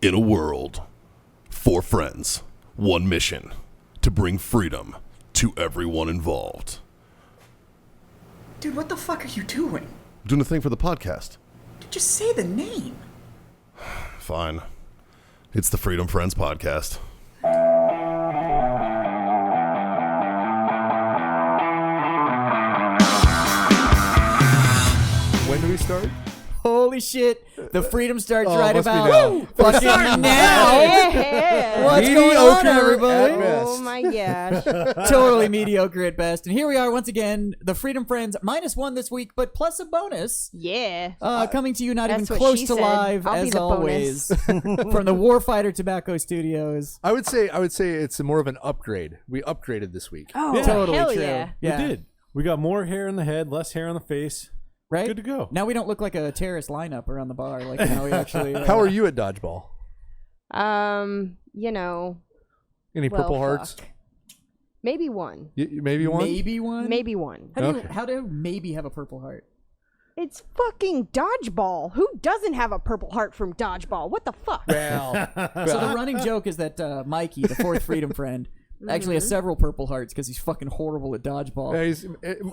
In a world, 4 friends, 1 mission, to bring freedom to everyone involved. Dude, what the fuck are you doing? Doing a thing for the podcast. Dude, just say the name. Fine. It's the Freedom Friends podcast. When do we start? Holy shit. The freedom starts right must be about now. fucking now. Yeah. What's going on, Mediocre everybody? at best. Oh my gosh. Totally mediocre at best. And here we are once again, the Freedom Friends, -1 this week, but plus a bonus. Yeah. Coming to you not even That's what close she to said. live, I'll be as the always, from the Warfighter Tobacco Studios. I would say it's more of an upgrade. We upgraded this week. Oh, Yeah. Totally hell true. yeah. We did. We got more hair in the head, less hair on the face. Right? Good to go. Now we don't look like a terrorist lineup around the bar. Like now we actually. How are you at dodgeball? You know. Any Well, Purple Hearts? fuck. Maybe one. Maybe one? Maybe one? Maybe one. How do you maybe have a Purple Heart? It's fucking dodgeball. Who doesn't have a Purple Heart from dodgeball? What the fuck? Well, So the running joke is that Mikey, the 4th Freedom Friend, actually has several Purple Hearts because he's fucking horrible at dodgeball.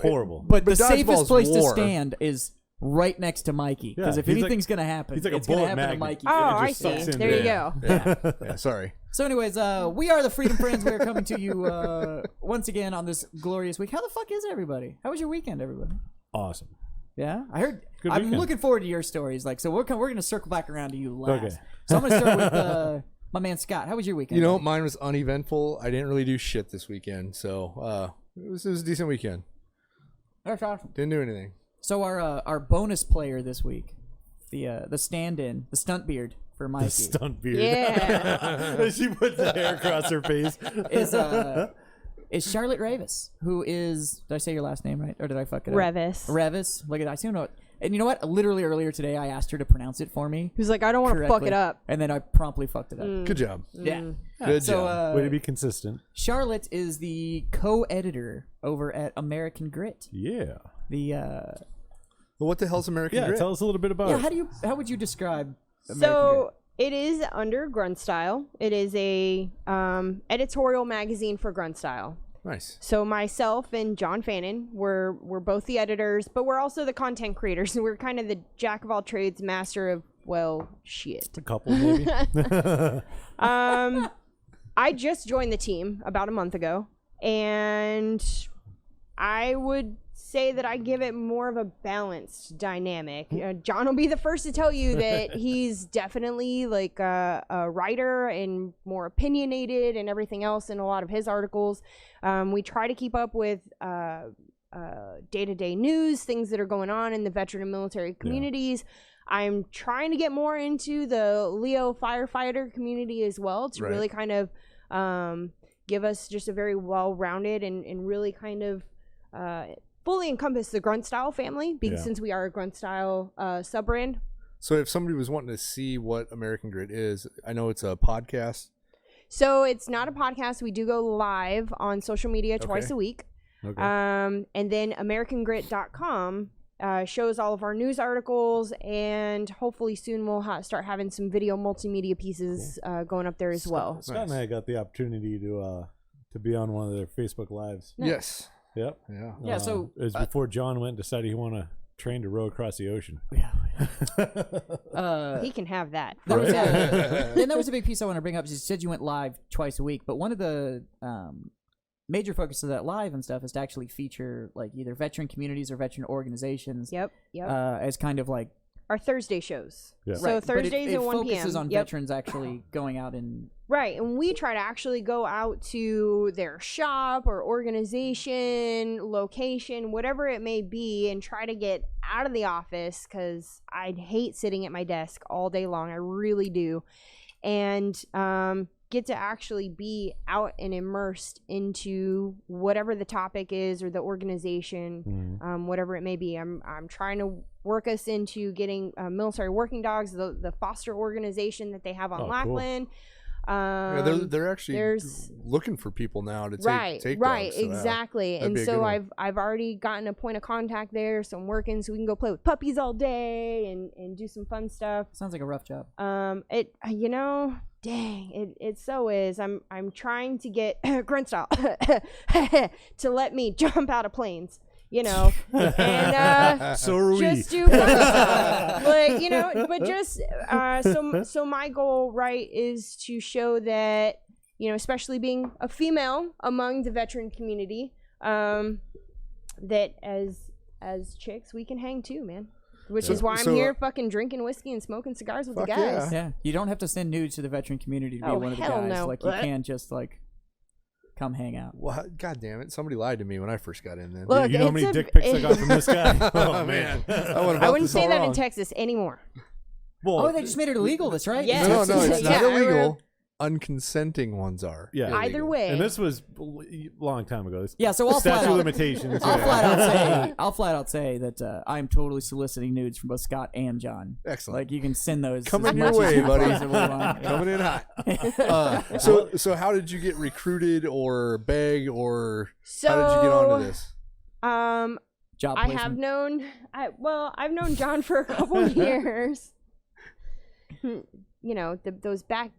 Horrible. But the dodgeball's safest place to war. stand is right next to Mikey. Because Yeah, if he's like- anything's going to happen, he's like a it's going to bullet happen to magnet. Mikey. Oh, It I just see. sucks in There you there. go. yeah, sorry. So anyways, we are the Freedom Friends. We are coming to you once again on this glorious week. How the fuck is everybody? How was your weekend, everybody? Awesome. Yeah, I heard. Good I'm weekend. looking forward to your stories. Like, so we're going to circle back around to you last. Okay. So I'm going to start with my man Scott. How was your weekend? You know, mine was uneventful. I didn't really do shit this weekend, so it was a decent weekend. That's awesome. Didn't do anything. So our bonus player this week, the stand-in, the stunt beard for Mikey, The stunt beard. Yeah. She puts the hair across her face. is Charlotte Ravis, who is, did I say your last name right, or did I fuck it up? Revis. Revis. Look at that. I see know. And you know what? Literally earlier today, I asked her to pronounce it for me. Who's like, I don't want to fuck correctly, it up. and then I promptly fucked it up. Good job. Yeah. Good So job. Way to be consistent. Charlotte is the co-editor over at American Grit. Yeah. The Well, what the hell's American Yeah, Grit? tell us a little bit about yeah. it. How would you describe American So it is under Grunt Style. It is a editorial magazine for Grunt Style. Nice. So myself and John Fannin, we're both the editors, but we're also the content creators. We're kind of the jack of all trades, master of, well, shit. A couple, maybe. I just joined the team about a month ago, and I would say that I give it more of a balanced dynamic. John will be the first to tell you that he's definitely like a writer and more opinionated and everything else in a lot of his articles. We try to keep up with day-to-day news, things that are going on in the veteran and military communities. I'm trying to get more into the Leo firefighter community as well to really kind of give us just a very well-rounded and really kind of fully encompass the Grunt Style family, because since we are a Grunt Style sub-brand. So if somebody was wanting to see what American Grit is, I know it's a podcast. So it's not a podcast. We do go live on social media twice a week. Okay. And then AmericanGrit.com shows all of our news articles, and hopefully soon we'll start having some video multimedia pieces going up there as well. Scott and I got the opportunity to be on one of their Facebook Lives. Yes. Yep. Yeah. Yeah, so it was before John went and decided he wanted to train to row across the ocean. He can have that. That was, and that was a big piece I want to bring up. You said you went live twice a week, but one of the major focus of that live and stuff is to actually feature like either veteran communities or veteran organizations. Yep. As kind of like Our Thursday shows. Yeah. So right, Thursdays but it at 1 p.m. focuses on veterans actually going out and Right, and we try to actually go out to their shop or organization, location, whatever it may be, and try to get out of the office, because I hate sitting at my desk all day long. I really do. And get to actually be out and immersed into whatever the topic is or the organization, whatever it may be. I'm trying to work us into getting military working dogs, the foster organization that they have on Lackland. Cool. They're actually looking for people now to take dogs, so exactly. And so I've already gotten a point of contact there, so I'm working so we can go play with puppies all day and do some fun stuff. Sounds like a rough job. It so is. I'm trying to get grunt style to let me jump out of planes. And so are we. Just do fun stuff. But just so my goal, right, is to show that, especially being a female among the veteran community, that as chicks we can hang too, man. Which is why I'm here fucking drinking whiskey and smoking cigars with the guys. Yeah. You don't have to send nudes to the veteran community to be one of the guys. No. Like you can just come hang out. Well, God damn it! Somebody lied to me when I first got in. Then look, you know how many dick pics I got from this guy? Oh man, I wouldn't say that in Texas anymore. Well, they just made it illegal. That's right. Yeah. No, it's not illegal. Unconsenting ones are. Yeah. illegal. Either way. And this was a long time ago. So I'll statute flat of out, limitations. I'll flat out say that I'm totally soliciting nudes from both Scott and John. Excellent. Like you can send those. Coming your way, buddy. Coming in hot. So how did you get recruited or beg or how did you get onto this? Job I have known. I've known John for a couple of years. Those back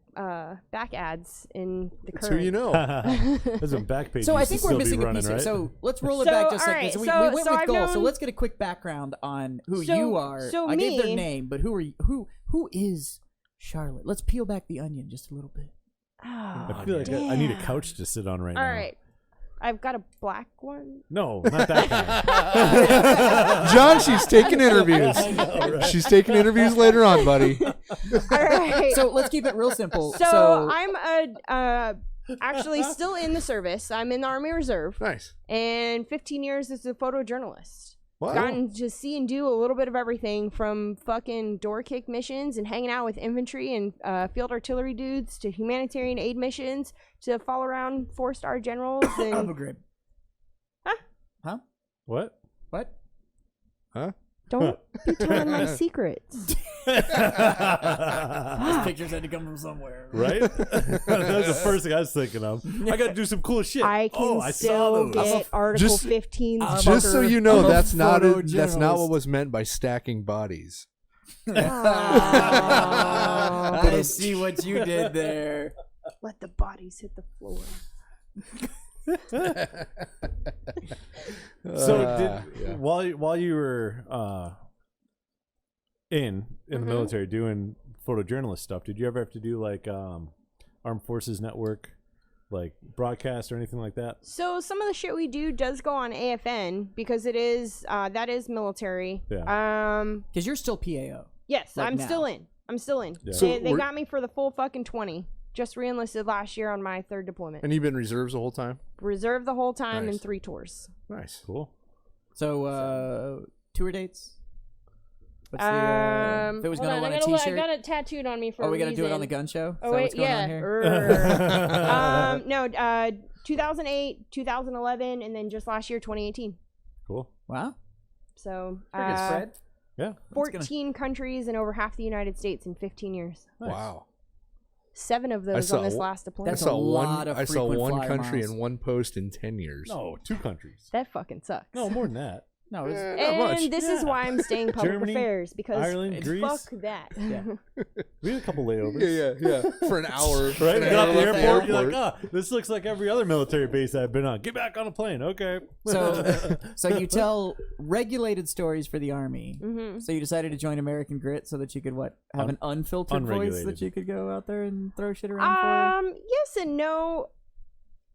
ads in the current. That's who you know. There's a back page. So I think we're missing a piece here. Right? So let's roll it back just a second. right, So we so- went so with I've goals. So known- let's get a quick background on who So- you are. so I gave their me- name, but who are you? Who is Charlotte? Let's peel back the onion just a little bit. I feel like I need a couch to sit on right now. All right. I've got a black one. No, not that guy. John, she's taking interviews. She's taking interviews later on, buddy. All right. So let's keep it real simple. So I'm actually still in the service. I'm in the Army Reserve. Nice. And 15 years as a photojournalist. Wow. Gotten to see and do a little bit of everything from fucking door kick missions and hanging out with infantry and field artillery dudes to humanitarian aid missions to follow around 4-star generals and Of a grid. Huh? What? What? Huh? don't be telling my secrets. Those pictures had to come from somewhere. Right? That was the first thing I was thinking of. I got to do some cool shit. I can I saw still those. get Article 15. Just so you know, I'm a that's not photojournalist. what was meant by stacking bodies. I see what you did there. Let the bodies hit the floor. So while you were in the military doing photojournalist stuff, did you ever have to do like Armed Forces Network, like broadcast or anything like that? So some of the shit we do does go on AFN because it is that is military. Yeah. Because you're still PAO. Yes, Like I'm now. still in. Yeah. So They got me for the full fucking 20. Just re-enlisted last year on my 3rd deployment. And you've been reserves the whole time? Reserved the whole time Nice. in 3 tours. Nice. Cool. So tour dates? What's the, if it was Hold going to on, want a I t-shirt? got it tattooed on me for Are a we going to do it on the reason. gun show? Oh, Is that wait, what's going on here? No, 2008, 2011, and then just last year, 2018. Cool. Wow. So, Pretty good spread. Yeah. 14 countries and over half the United States in 15 years. Nice. Wow. 7 of those on this last deployment. That's a lot of I saw frequent one flyer country miles. and one post in 10 years. No, 2 countries. That fucking sucks. No, more than that. No, it was, And much. this is why I'm staying public Germany, affairs because Ireland, Greece. fuck that. yeah. We had a couple layovers. Yeah. For an hour. Right? And You a get off half the at airport, you're like, this looks like every other military base I've been on. Get back on a plane. Okay. So you tell regulated stories for the Army. Mm-hmm. So you decided to join American Grit so that you could have an unfiltered voice unregulated. that you could go out there and throw shit around Yes and no.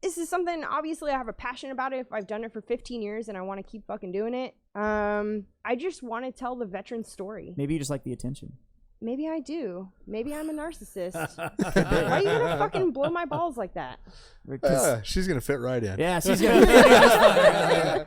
This is something, obviously, I have a passion about it. If I've done it for 15 years and I want to keep fucking doing it. I just want to tell the veteran story. Maybe you just like the attention. Maybe I do. Maybe I'm a narcissist. Why are you gonna fucking blow my balls like that? She's going to fit right in. Yeah, she's gonna.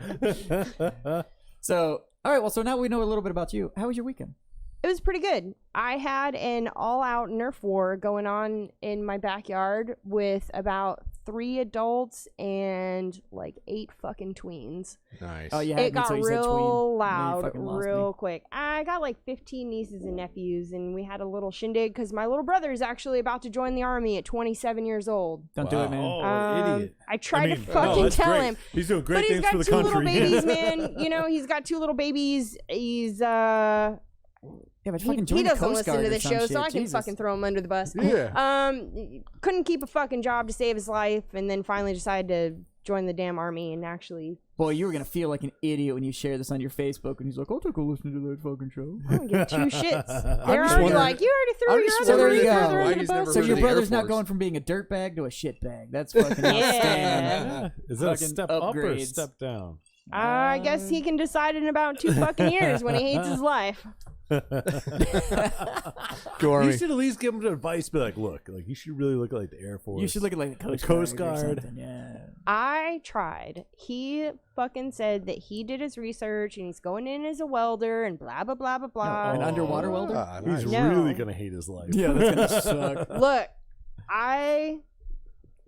So, all right. Well, so now we know a little bit about you. How was your weekend? It was pretty good. I had an all-out Nerf war going on in my backyard with about 3 adults and like 8 fucking tweens. Nice. Oh, yeah. It got real And then you loud fucking lost real me. quick. I got like 15 nieces and nephews, and we had a little shindig because my little brother is actually about to join the army at 27 years old. Don't do it, man. Oh, idiot. I tried to no, fucking that's tell great. him. He's doing But great he's things got for the 2 little country. babies, man. You know, he's got 2 little babies. He's Yeah, but he fucking join the doesn't Coast listen Guard to or the some show, shit. so I can Jesus. fucking throw him under the bus. Yeah. Couldn't keep a fucking job to save his life, and then finally decided to join the damn army and actually. Boy, you were gonna feel like an idiot when you share this on your Facebook, and he's like, "I'll take a listen to that fucking show." I don't give 2 shits. They're just already wondering- like, you already threw I'm your just other wondering brother why under he's the never bus. So heard your of the Air brother's not Force. going from being a dirtbag to a shitbag. That's fucking Yeah. outstanding. Is that a Fucking step up or a upgrades. step down? I guess he can decide in about 2 fucking years when he hates his life. Go Army. You should at least give him advice. Be like, look, like you should really look like the Air Force. You should look at like the Coast, Coast Guard. Or Guard. something, yeah. I tried. He fucking said that he did his research and he's going in as a welder and blah blah blah blah blah. An underwater welder. Ah, He's nice. No. really gonna hate his life. Yeah, that's gonna suck. Look,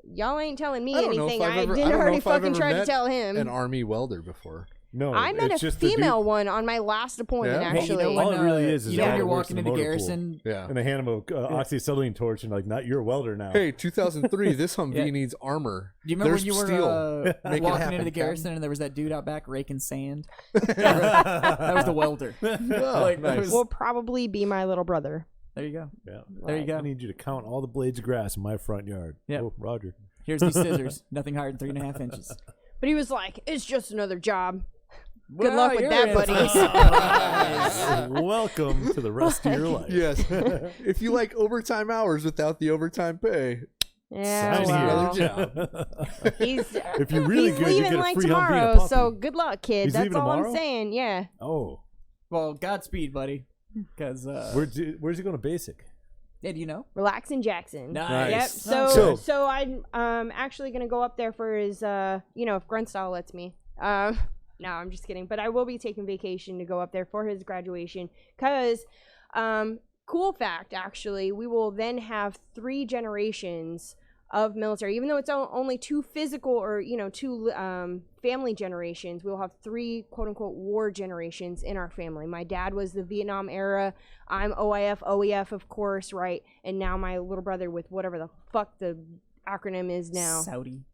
y'all ain't telling me I don't know anything. if I've I ever- I didn't don't know already if I've fucking ever try to met tell him. An Army welder before. No, I met it's a just the dude- female one on my last appointment, Yeah? Hey, actually. you know when, All it really is you know all when you're works walking in the into motor pool. Garrison. Yeah. And they hand him a oxyacetylene torch and like, not you're a welder now. Hey, 2003. This Humvee Yeah. needs armor. Do you remember There's when you were steel. Make it walking happen, into the Captain. Garrison and there was that dude out back raking sand? That was the welder. Oh, Like, that nice. was- Will probably be my little brother. There you go. Yeah. There you go. I need you to count all the blades of grass in my front yard. Yep. Oh, Roger. Here's these scissors. Nothing higher than 3.5 inches. But he was like, it's just another job. Good Well, luck with you're that, in buddy. for a Welcome to the rest of your life. Yes. If you like overtime hours without the overtime pay, Yeah, Sign well, here. he's If you're really he's good, you leaving get a like free Humvee and a tomorrow, puppy. so good luck, kid. He's That's leaving all tomorrow? I'm saying. Yeah. Oh, Well, Godspeed, buddy. Because where's he going to basic? yeah, do you know? Relaxing Jackson. Nice. Yep. So- So I'm actually gonna go up there for his if Grunstall lets me. No, I'm just kidding. But I will be taking vacation to go up there for his graduation. Cause cool fact, actually, we will then have 3 generations of military. Even though it's only 2 physical or 2 family generations, we'll have 3 quote unquote war generations in our family. My dad was the Vietnam era. I'm OIF, OEF, of course, right? And now my little brother with whatever the fuck the acronym is now. Saudi.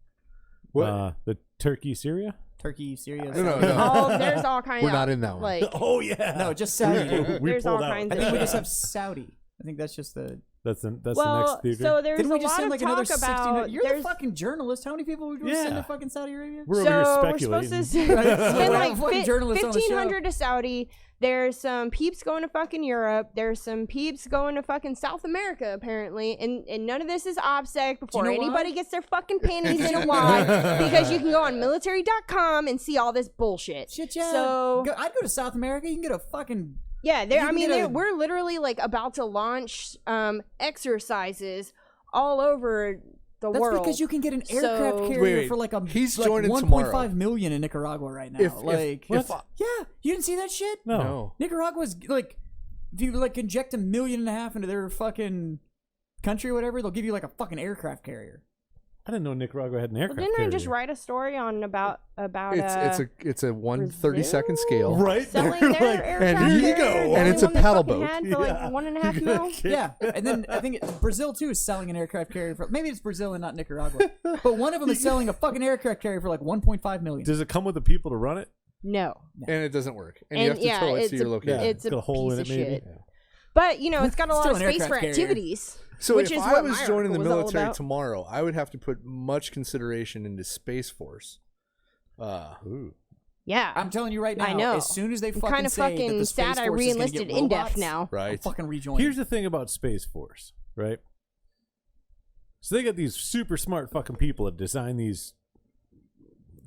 what? The Turkey, Syria? Turkey, Syria. No, Saudi. no. There's all kinds We're of not in that one. like Oh yeah. No, just Saudi. we There's pulled all out. kinds I think we of- just have Saudi. I think that's just the. That's the well, next theater. so there's Didn't a we just lot send of like another talk 1600? about You're the there's fucking journalist. How many people would we Yeah. send to fucking Saudi Arabia? We're over here so we're speculating. supposed to spend like Fucking journalists on the show. 1,500 to Saudi. There's some peeps going to fucking Europe. There's some peeps going to fucking South America, apparently. And none of this is OPSEC before know anybody why? gets their fucking panties in a wad. Because you can go on military.com and see all this bullshit. Shit, yeah. So, I'd go to South America. You can get a fucking. yeah, You can get a- we're literally like about to launch exercises all over the That's world. because you can get an aircraft So- carrier Wait, for like a. he's like joining 1.5 tomorrow. million in Nicaragua right now. If yeah, you didn't see that shit? no. Nicaragua's like, if you like inject $1.5 million into their fucking country or whatever, they'll give you like a fucking aircraft carrier. I didn't know Nicaragua had an Well, aircraft didn't carrier. I just write a story on about it's a 1/32nd scale. Right? selling They're their like, aircraft and here you carrier? go. The And only it's a one they paddle fucking boat. had for like 1.5 mil. Yeah, and then I think Brazil too is selling an aircraft carrier for maybe it's Brazil and not Nicaragua, but one of them is selling a fucking aircraft carrier for like 1.5 million. Does it come with the people to run it? No, And it doesn't work. And you have to tow it to your location. it's a got a hole in piece it, of maybe. shit. But it's got a lot Still of an space for aircraft carrier. activities. So which if is I what was my joining the article was all military about. tomorrow, I would have to put much consideration into Space Force. Ooh. Yeah, I'm telling you right now. I know. As soon as they I'm fucking kind of say that fucking the Space sad I Force is gonna re-enlisted get in def robots, now. I'll Right. fucking rejoin. Here's the thing about Space Force, right? So they got these super smart fucking people that design these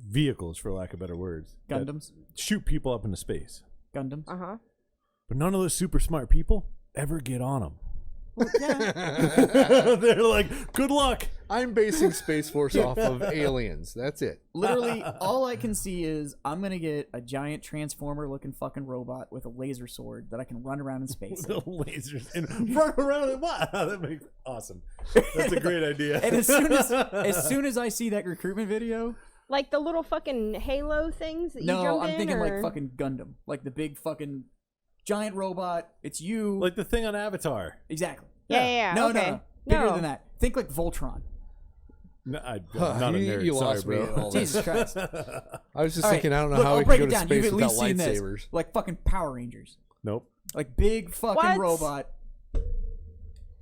vehicles, for lack of better words, that Gundams. shoot people up into space. Gundams. Uh huh. But none of those super smart people ever get on them. Yeah. They're like, good luck. I'm basing Space Force off of aliens. That's it. Literally, all I can see is I'm gonna get a giant transformer-looking fucking robot with a laser sword that I can run around in space. The lasers and run around it. Wow, that makes awesome. That's a great idea. And as soon as I see that recruitment video, Like the little fucking Halo things that you jump in? no, I'm thinking or... like fucking Gundam, like the big fucking giant robot. It's you, Like the thing on Avatar. exactly. Yeah. No, okay. no, bigger than that. Think like Voltron. No, I'm not a nerd. You Sorry, lost me. bro. Jesus Christ. I was just All right, thinking, I don't know look, how I'll we break can go it to down. You've space at without least seen this, lightsabers. like fucking Power Rangers, Nope. like big fucking What? robot.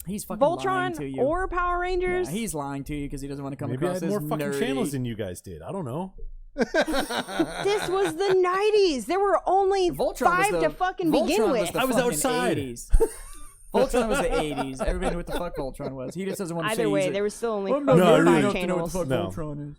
He's fucking lying to Voltron you. or Power Rangers? Yeah, he's lying to you because he doesn't want to come Maybe I across had as more fucking nerdy. channels than you guys did. I don't know. This was the 90s. There were only Voltron 5 was the, to fucking Voltron begin was with. the I was fucking outside. 80s. Voltron was the 80s. Everybody knew what the fuck Voltron was. He just doesn't want to say Either way, he's there was still only I'm fucking not I nerdy really enough 5 to know what the channels. fuck No. Voltron is.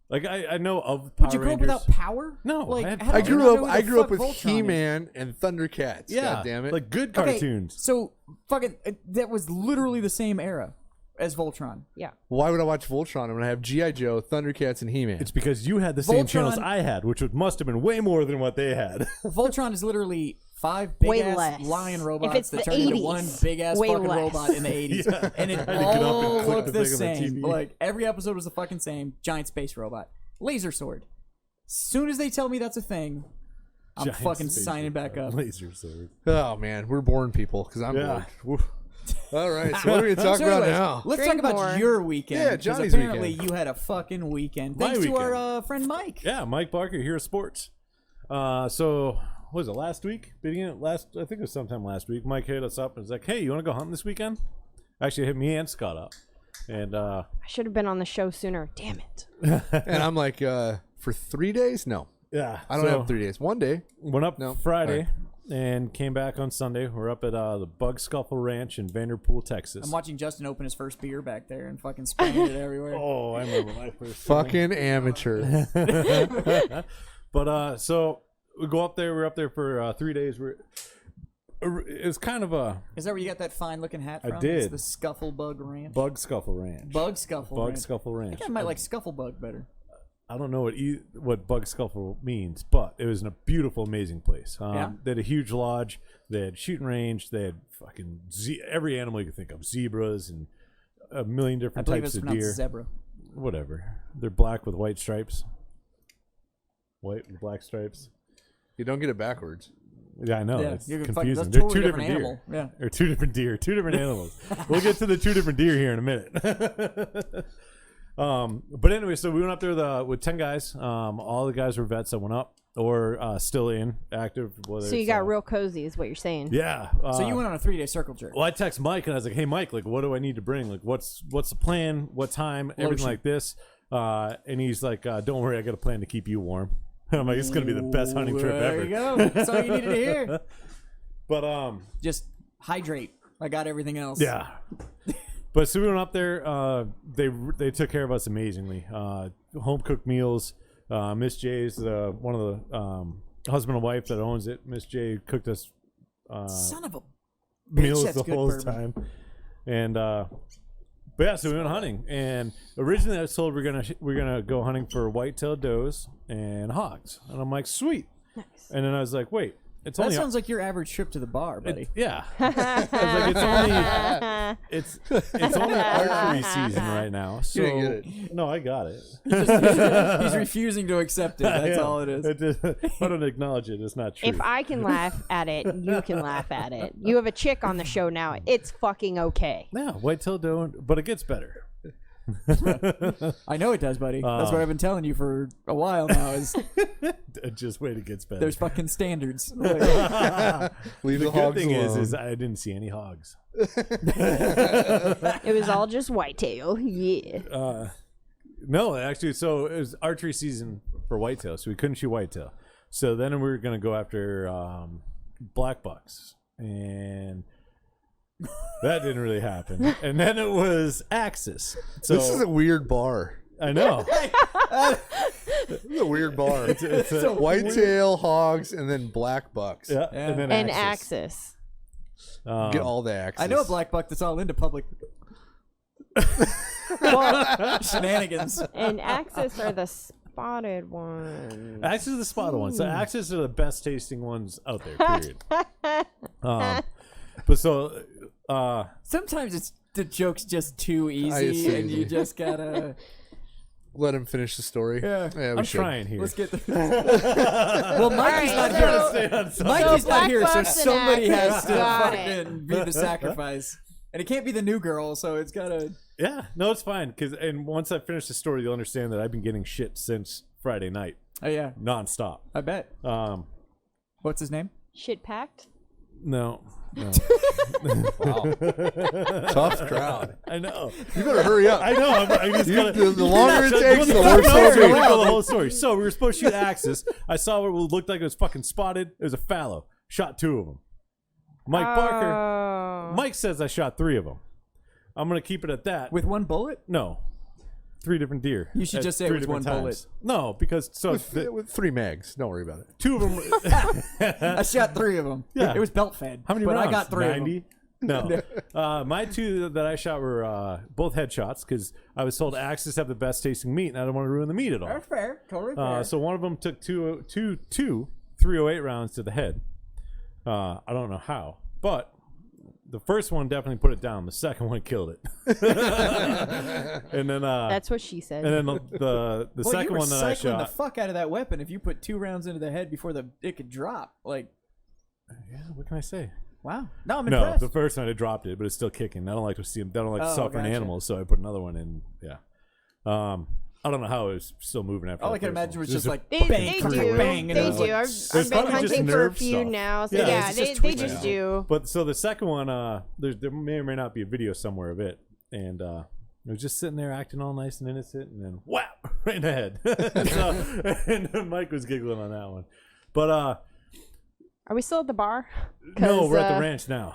Like I know of Power Would you grow up Rangers. without power? No, like, I had how I did you not grew know up. who I the grew up fuck with Voltron is? He-Man and Thundercats. Yeah, God damn it! like good Okay, cartoons. so fucking that was literally the same era as Voltron. Yeah. Why would I watch Voltron when I have GI Joe, Thundercats, and He-Man? It's because you had the same Voltron- channels I had, which must have been way more than what they had. Voltron is literally 5 Way big ass less. lion If robots it's that the turned into 80s, one big ass way fucking less. robot in the 80s. Yeah. And it I had to get up and all click looked the the thing on the same. TV. Like every episode was the fucking same. Giant space robot. Laser sword. Soon as they tell me that's a thing, I'm Giant fucking space signing back up. Laser sword. Oh man, we're boring people because I'm Yeah. bored. Woof. All right, so what are we gonna talk So about anyways, now? Let's Drink talk about more. your weekend. Yeah, 'cause Johnny's apparently weekend. you had a fucking weekend. My Thanks to weekend. our friend Mike. Yeah, Mike Barker here at Sports. So what was it last week? Beginning of last, I think it was sometime last week. Mike hit us up and was like, "Hey, you want to go hunting this weekend?" Actually, hit me and Scott up, and I should have been on the show sooner. Damn it. And I'm like, for 3 days? No, yeah, I don't so have 3 days. 1 day. Went up No. Friday and came back on Sunday. We're up at the Bug Scuffle Ranch in Vanderpool, Texas. I'm watching Justin open his first beer back there and fucking spraying it everywhere. Oh, I remember my first. Fucking amateur. But so we go up there. We're up there for 3 days. It's kind of a Is that where you got that fine looking hat I from? did. It's the Scuffle Bug Ranch. Bug Scuffle Ranch. Bug Scuffle Bug Ranch. Scuffle I Ranch. think I might like Scuffle Bug better. I don't know what Bug Scuffle means, but it was in a beautiful, amazing place. Yeah. They had a huge lodge. They had shooting range. They had fucking every animal you could think of, zebras and a million I different believe types it's of pronounced deer. zebra. Whatever. They're black with white stripes. White with black stripes. You don't get it backwards. Yeah, I know. Yeah, It's you can confusing. that's They're totally two different deer. animal. Yeah. Or two different deer. Two different animals. We'll get to the two different deer here in a minute. But anyway, so we went up there with 10 guys. All the guys were vets that went up or still in active. Whether So you it's, got real cozy, is what you're saying. Yeah. So you went on a 3-day circle jerk. Well, I text Mike and I was like, "Hey, Mike, like, what do I need to bring? Like, what's the plan? What time? Everything Lotion. like this." And he's like, "Don't worry, I got a plan to keep you warm." And I'm like, "It's gonna be the best hunting trip There ever." you go. That's all you needed to hear. But Just hydrate. I got everything else. yeah. But so we went up there. They took care of us amazingly. Home cooked meals. Miss J's one of the husband and wife that owns it. Miss J cooked us Son of a meals that's the good whole bourbon. time. And but yeah, so we went hunting. And originally I was told we're gonna go hunting for white-tailed does and hogs. And I'm like, sweet. Nice. And then I was like, wait, it's That only sounds like your average trip to the bar, buddy. yeah. I was like, it's only archery season right now. So You didn't get no, I got it. He's refusing to accept it. That's Yeah. all it is. I don't acknowledge it. It's not true. If I can laugh at it, you can laugh at it. You have a chick on the show now. It's fucking okay. yeah, white-tailed doe, but it gets better. I know it does, buddy. That's what I've been telling you for a while now. Is Just wait, it gets better. there's fucking standards. Leave the the good hogs thing alone. is I didn't see any hogs. It was all just whitetail. Yeah. No, actually, so it was archery season for whitetail, so we couldn't shoot whitetail. So then we were going to go after black bucks, and that didn't really happen. And then it was axis. So This is a weird bar. I know. This is a weird bar. It's a Whitetail, hogs, and then black bucks. yeah, Yeah. and then And axis. Axis. Get all the axes. I know a black buck that's all into public. Well, Shenanigans. and Axis are the spotted ones. Axis are the spotted ones. So Axis are the best tasting ones out there. Period. But so Sometimes it's the joke's just too easy, see. and you just gotta. Let him finish the story. Yeah. we I'm should. trying here. Let's get the. Well, Mikey's not here. Mikey's not here, so Black Bucks and somebody has Axis. to Got it. fucking be the sacrifice, and it can't be the new girl, so it's gotta. Yeah, no, it's fine. And once I finish the story, you'll understand that I've been getting shit since Friday night, Oh yeah, nonstop. I bet. What's his name? Shit packed. No. Wow. Tough crowd. I know. You better hurry up. I know. I just gotta, the longer it So, takes, the no, worse no, it'll no, be. no, the whole story. So we were supposed to shoot Axis. I saw what looked like it was fucking spotted. It was a fallow. Shot 2 of them. Mike Barker. Oh. Mike says I shot 3 of them. I'm gonna keep it at that. With one bullet? No. 3 different deer. You should at just say it 3 was one different bullet. times. No, because With 3 mags. Don't worry about it. 2 of them. I shot 3 of them. Yeah. It was belt fed. How many but rounds? I got 3 90? of them. No. My 2 that I shot were both headshots because I was told Axis have the best tasting meat, and I don't want to ruin the meat at all. That's fair. Totally fair. So one of them took two 308 rounds to the head. I don't know how, but the first one definitely put it down. The second one killed it. And then That's what she said. and then the well, second you were one that I cycling the shot. fuck out of that weapon if you put 2 rounds into the head before it could drop. Like, Yeah, what can I say? wow. No, I'm No, impressed. the first one I dropped it, but it's still kicking. I don't like to see them. I don't like Oh, suffering gotcha. animals, so I put another one in. Yeah. I don't know how it was still moving after. All the I can first imagine one. was It just a- like They bang, do. bang, and They it was do. like, I've It's been probably just hunting for a nerve few stuff. now. So Yeah, yeah, it's they just they twitching. just do. But so the second one, there may or may not be a video somewhere of it, and it was just sitting there acting all nice and innocent, and then whap right in the head. And Mike was giggling on that one, but Are we still at the bar? no, 'Cause, we're at the ranch now.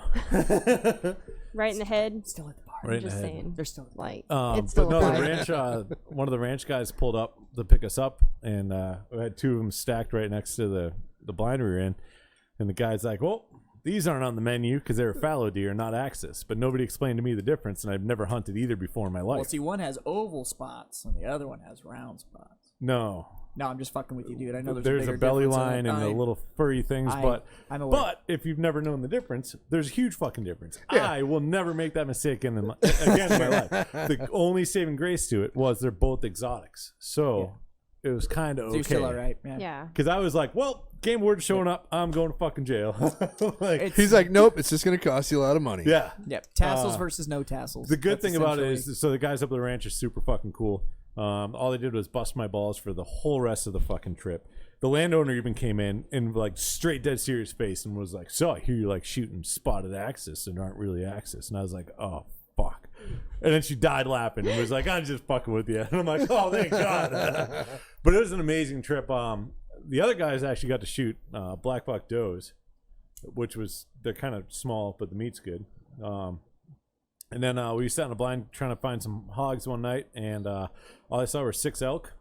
Right in the head. still at the bar. Right I'm in the just head. saying. They're still. Like But it's still no, a the bar. ranch. One of the ranch guys pulled up to pick us up, and we had 2 of them stacked right next to the blind we were in. And the guy's like, "Well, these aren't on the menu because they're fallow deer, not Axis." But nobody explained to me the difference, and I've never hunted either before in my life. Well, see, one has oval spots and the other one has round spots. No, No, I'm just fucking with you, dude. I know there's a a bigger belly difference in line it. and the little furry things, I'm aware. but if you've never known the difference, there's a huge fucking difference. I will never make that mistake again in my life. The only saving grace to it was they're both exotics, so it was kind of So you're still all okay. right. Yeah. Because I was like, well, game warden showing up, I'm going to fucking jail. Like, It's, He's like, nope, it's just going to cost you a lot of money. yeah. Yep. Tassels versus no tassels. The good That's thing about it essentially- is, so the guys up at the ranch are super fucking cool. All they did was bust my balls for the whole rest of the fucking trip. The landowner even came in like straight dead serious face and was like, "So I hear you like shooting spotted Axis and aren't really Axis." And I was like, "Oh fuck!" And then she died laughing and was like, "I'm just fucking with you." And I'm like, "Oh thank God!" But it was an amazing trip. The other guys actually got to shoot black buck does, which was they're kind of small, but the meat's good. And then we sat in a blind trying to find some hogs one night, and all I saw were 6 elk,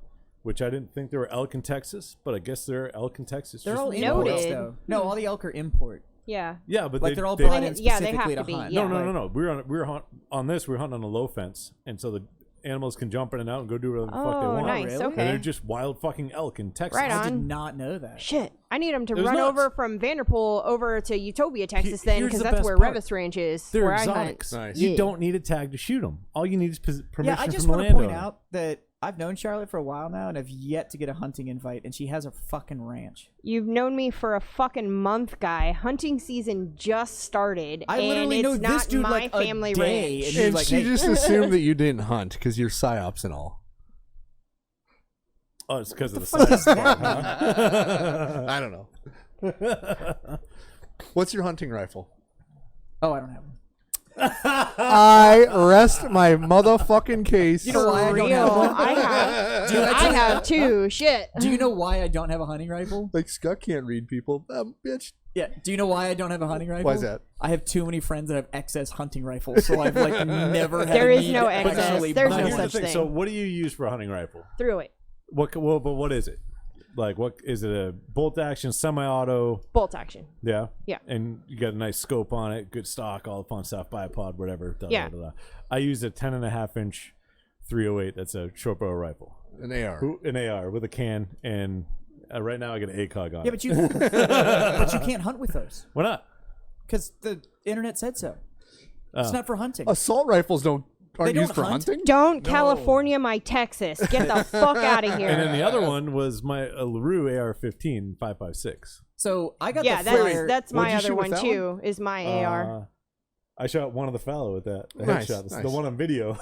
which I didn't think there were elk in Texas, but I guess there are elk in Texas. They're Just- all Noted. imports, though. No, all the elk are import. Yeah. yeah, but Like they're all they, brought in Yeah, they specifically have to be, hunt. yeah. no. We were on this. We were hunting on a low fence, and so the animals can jump in and out and go do whatever the fuck they Oh, want. nice. really? And Okay. they're just wild fucking elk in Texas. Right I did on. not know that. Shit, I need them to was run nuts. over from Vanderpool over to Utopia, Texas, then, here's because the that's best where part. Revis Ranch is. They're where I hunt. exotics. Nice. You Yeah. don't need a tag to shoot them. All you need is permission Yeah, I just from the want to point landowner. out that I've known Charlotte for a while now, and I've yet to get a hunting invite, and she has a fucking ranch. You've known me for a fucking month, guy. Hunting season just started, I and literally it's know not this dude my like a family day, ranch. and And he's like, she hey. just assumed that you didn't hunt because you're psyops and all. Oh, it's because of the size part, huh? I don't know. What's your hunting rifle? Oh, I don't have one. I rest my motherfucking case. You know why I don't Real, have one? I have. I have too. Shit. Do you know why I don't have a hunting rifle? Like, Scott can't read people. Bitch. Yeah. Do you know why I don't have a hunting rifle? Why is that? I have too many friends that have excess hunting rifles, so I've like never had. There a is need no to excess. actually There's Now, buy no here's one. the such thing. thing. So, what do you use for a hunting rifle? Through it. But what is it? Like, what is it? A bolt action, semi-auto? Bolt action. Yeah. Yeah. And you got a nice scope on it, good stock, all the fun stuff, bipod, whatever. Yeah. I use a 10.5 inch .308. That's a short barrel rifle. An AR. An AR with a can, and right now I got an ACOG on Yeah, it. but you can't hunt with those Why not? because the internet said so. It's not for hunting. Assault rifles aren't don't used for hunt? hunting? Don't California my Texas. Get the fuck out of here. And then the other one was my LaRue AR-15 5.56. So I got yeah, the flyer. that's What'd my you other shoot with one that too. Is my AR. I shot one of the fallow with that. The Nice, headshot. nice. The one on video.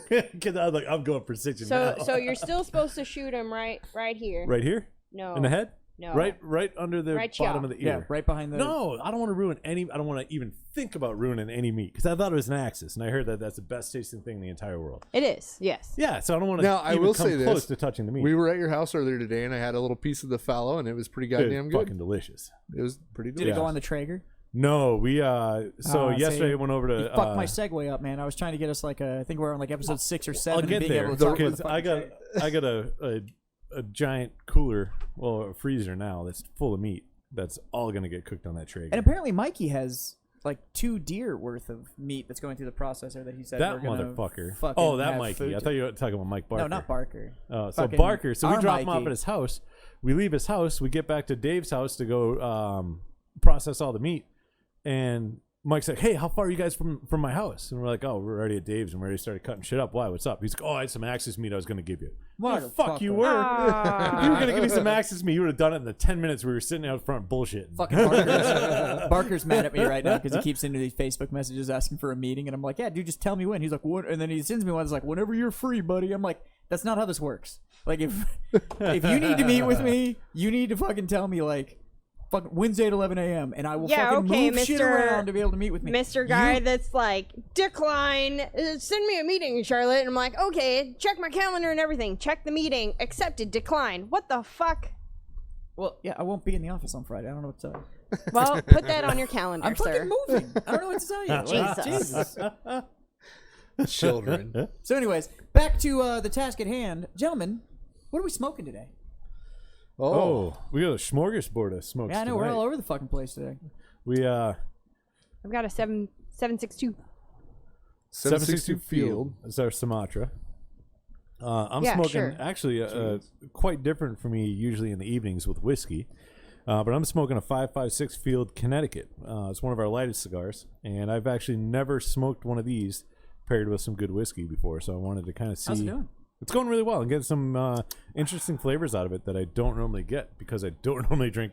Because I was like, I'm going precision now. So you're still supposed to shoot him right here. Right here? No. In the head? No. Right under the Right bottom here. of the yeah, ear. right behind the. No, I don't want to ruin any. I don't want to even think about ruining any meat because I thought it was an Axis, and I heard that that's the best tasting thing in the entire world. It is. Yes. Yeah, so I don't want to Now, I even will come say this. close to touching the meat. We were at your house earlier today, and I had a little piece of the fallow, and it was pretty It was goddamn good. fucking delicious. It was pretty Did delicious. it go on the Traeger? No, we so yesterday see, I went over to You fucked my segue up, man. I was trying to get us like I think we're on like episode 6 or 7. I'll get being there able to talk about because the I fucking got Traeger. a giant cooler, well, a freezer now that's full of meat. That's all gonna get cooked on that Traeger. And apparently Mikey has like 2 deer worth of meat that's going through the processor that he said that we're gonna motherfucker. fucking Oh, that have Mikey. food I to- thought you were talking about Mike Barker. No, not Barker. So Fucking Barker. So we our drop him off Mikey. at his house. We leave his house. We get back to Dave's house to go process all the meat. And Mike's like, "Hey, how far are you guys from my house?" And we're like, "Oh, we're already at Dave's, and we already started cutting shit up. Why? What's up?" He's like, "Oh, I had some Axis meat I was going to give you." Well, fuck you Motherfucker. were. Ah. If you were going to give me some Axis meat, you would have done it in the 10 minutes we were sitting out front bullshitting. Fucking Barker's mad at me right now because he keeps sending these Facebook messages asking for a meeting, and I'm like, "Yeah, dude, just tell me when." He's like, "What?" And then he sends me one that's like, "Whenever you're free, buddy." I'm like, "That's not how this works. Like, if you need to meet with me, you need to fucking tell me like." Fucking Wednesday at 11 a.m. and I will Yeah, fucking okay, move shit Mr. around to be able to meet with me. Mr. Guy that's like, decline, send me a meeting, Charlotte. And I'm like, okay, check my calendar and everything. Check the meeting, accepted, decline. What the fuck? Well, yeah, I won't be in the office on Friday. I don't know what to tell you. Well, put that on your calendar, I'm sir. fucking moving. I don't know what to tell you. Like, Jesus. Children. So, anyways, back to the task at hand. Gentlemen, what are we smoking today? Oh, we got a smorgasbord of smokes. Yeah, I know. tonight. We're all over the fucking place today. We I've got a 762. 762 Field. It's our Sumatra. I'm Yeah, smoking sure. actually quite different for me usually in the evenings with whiskey. But I'm smoking a 5.56 Field Connecticut. It's one of our lightest cigars, and I've actually never smoked one of these paired with some good whiskey before, so I wanted to kind of see. How's it doing? It's going really well and getting some interesting flavors out of it that I don't normally get because I don't normally drink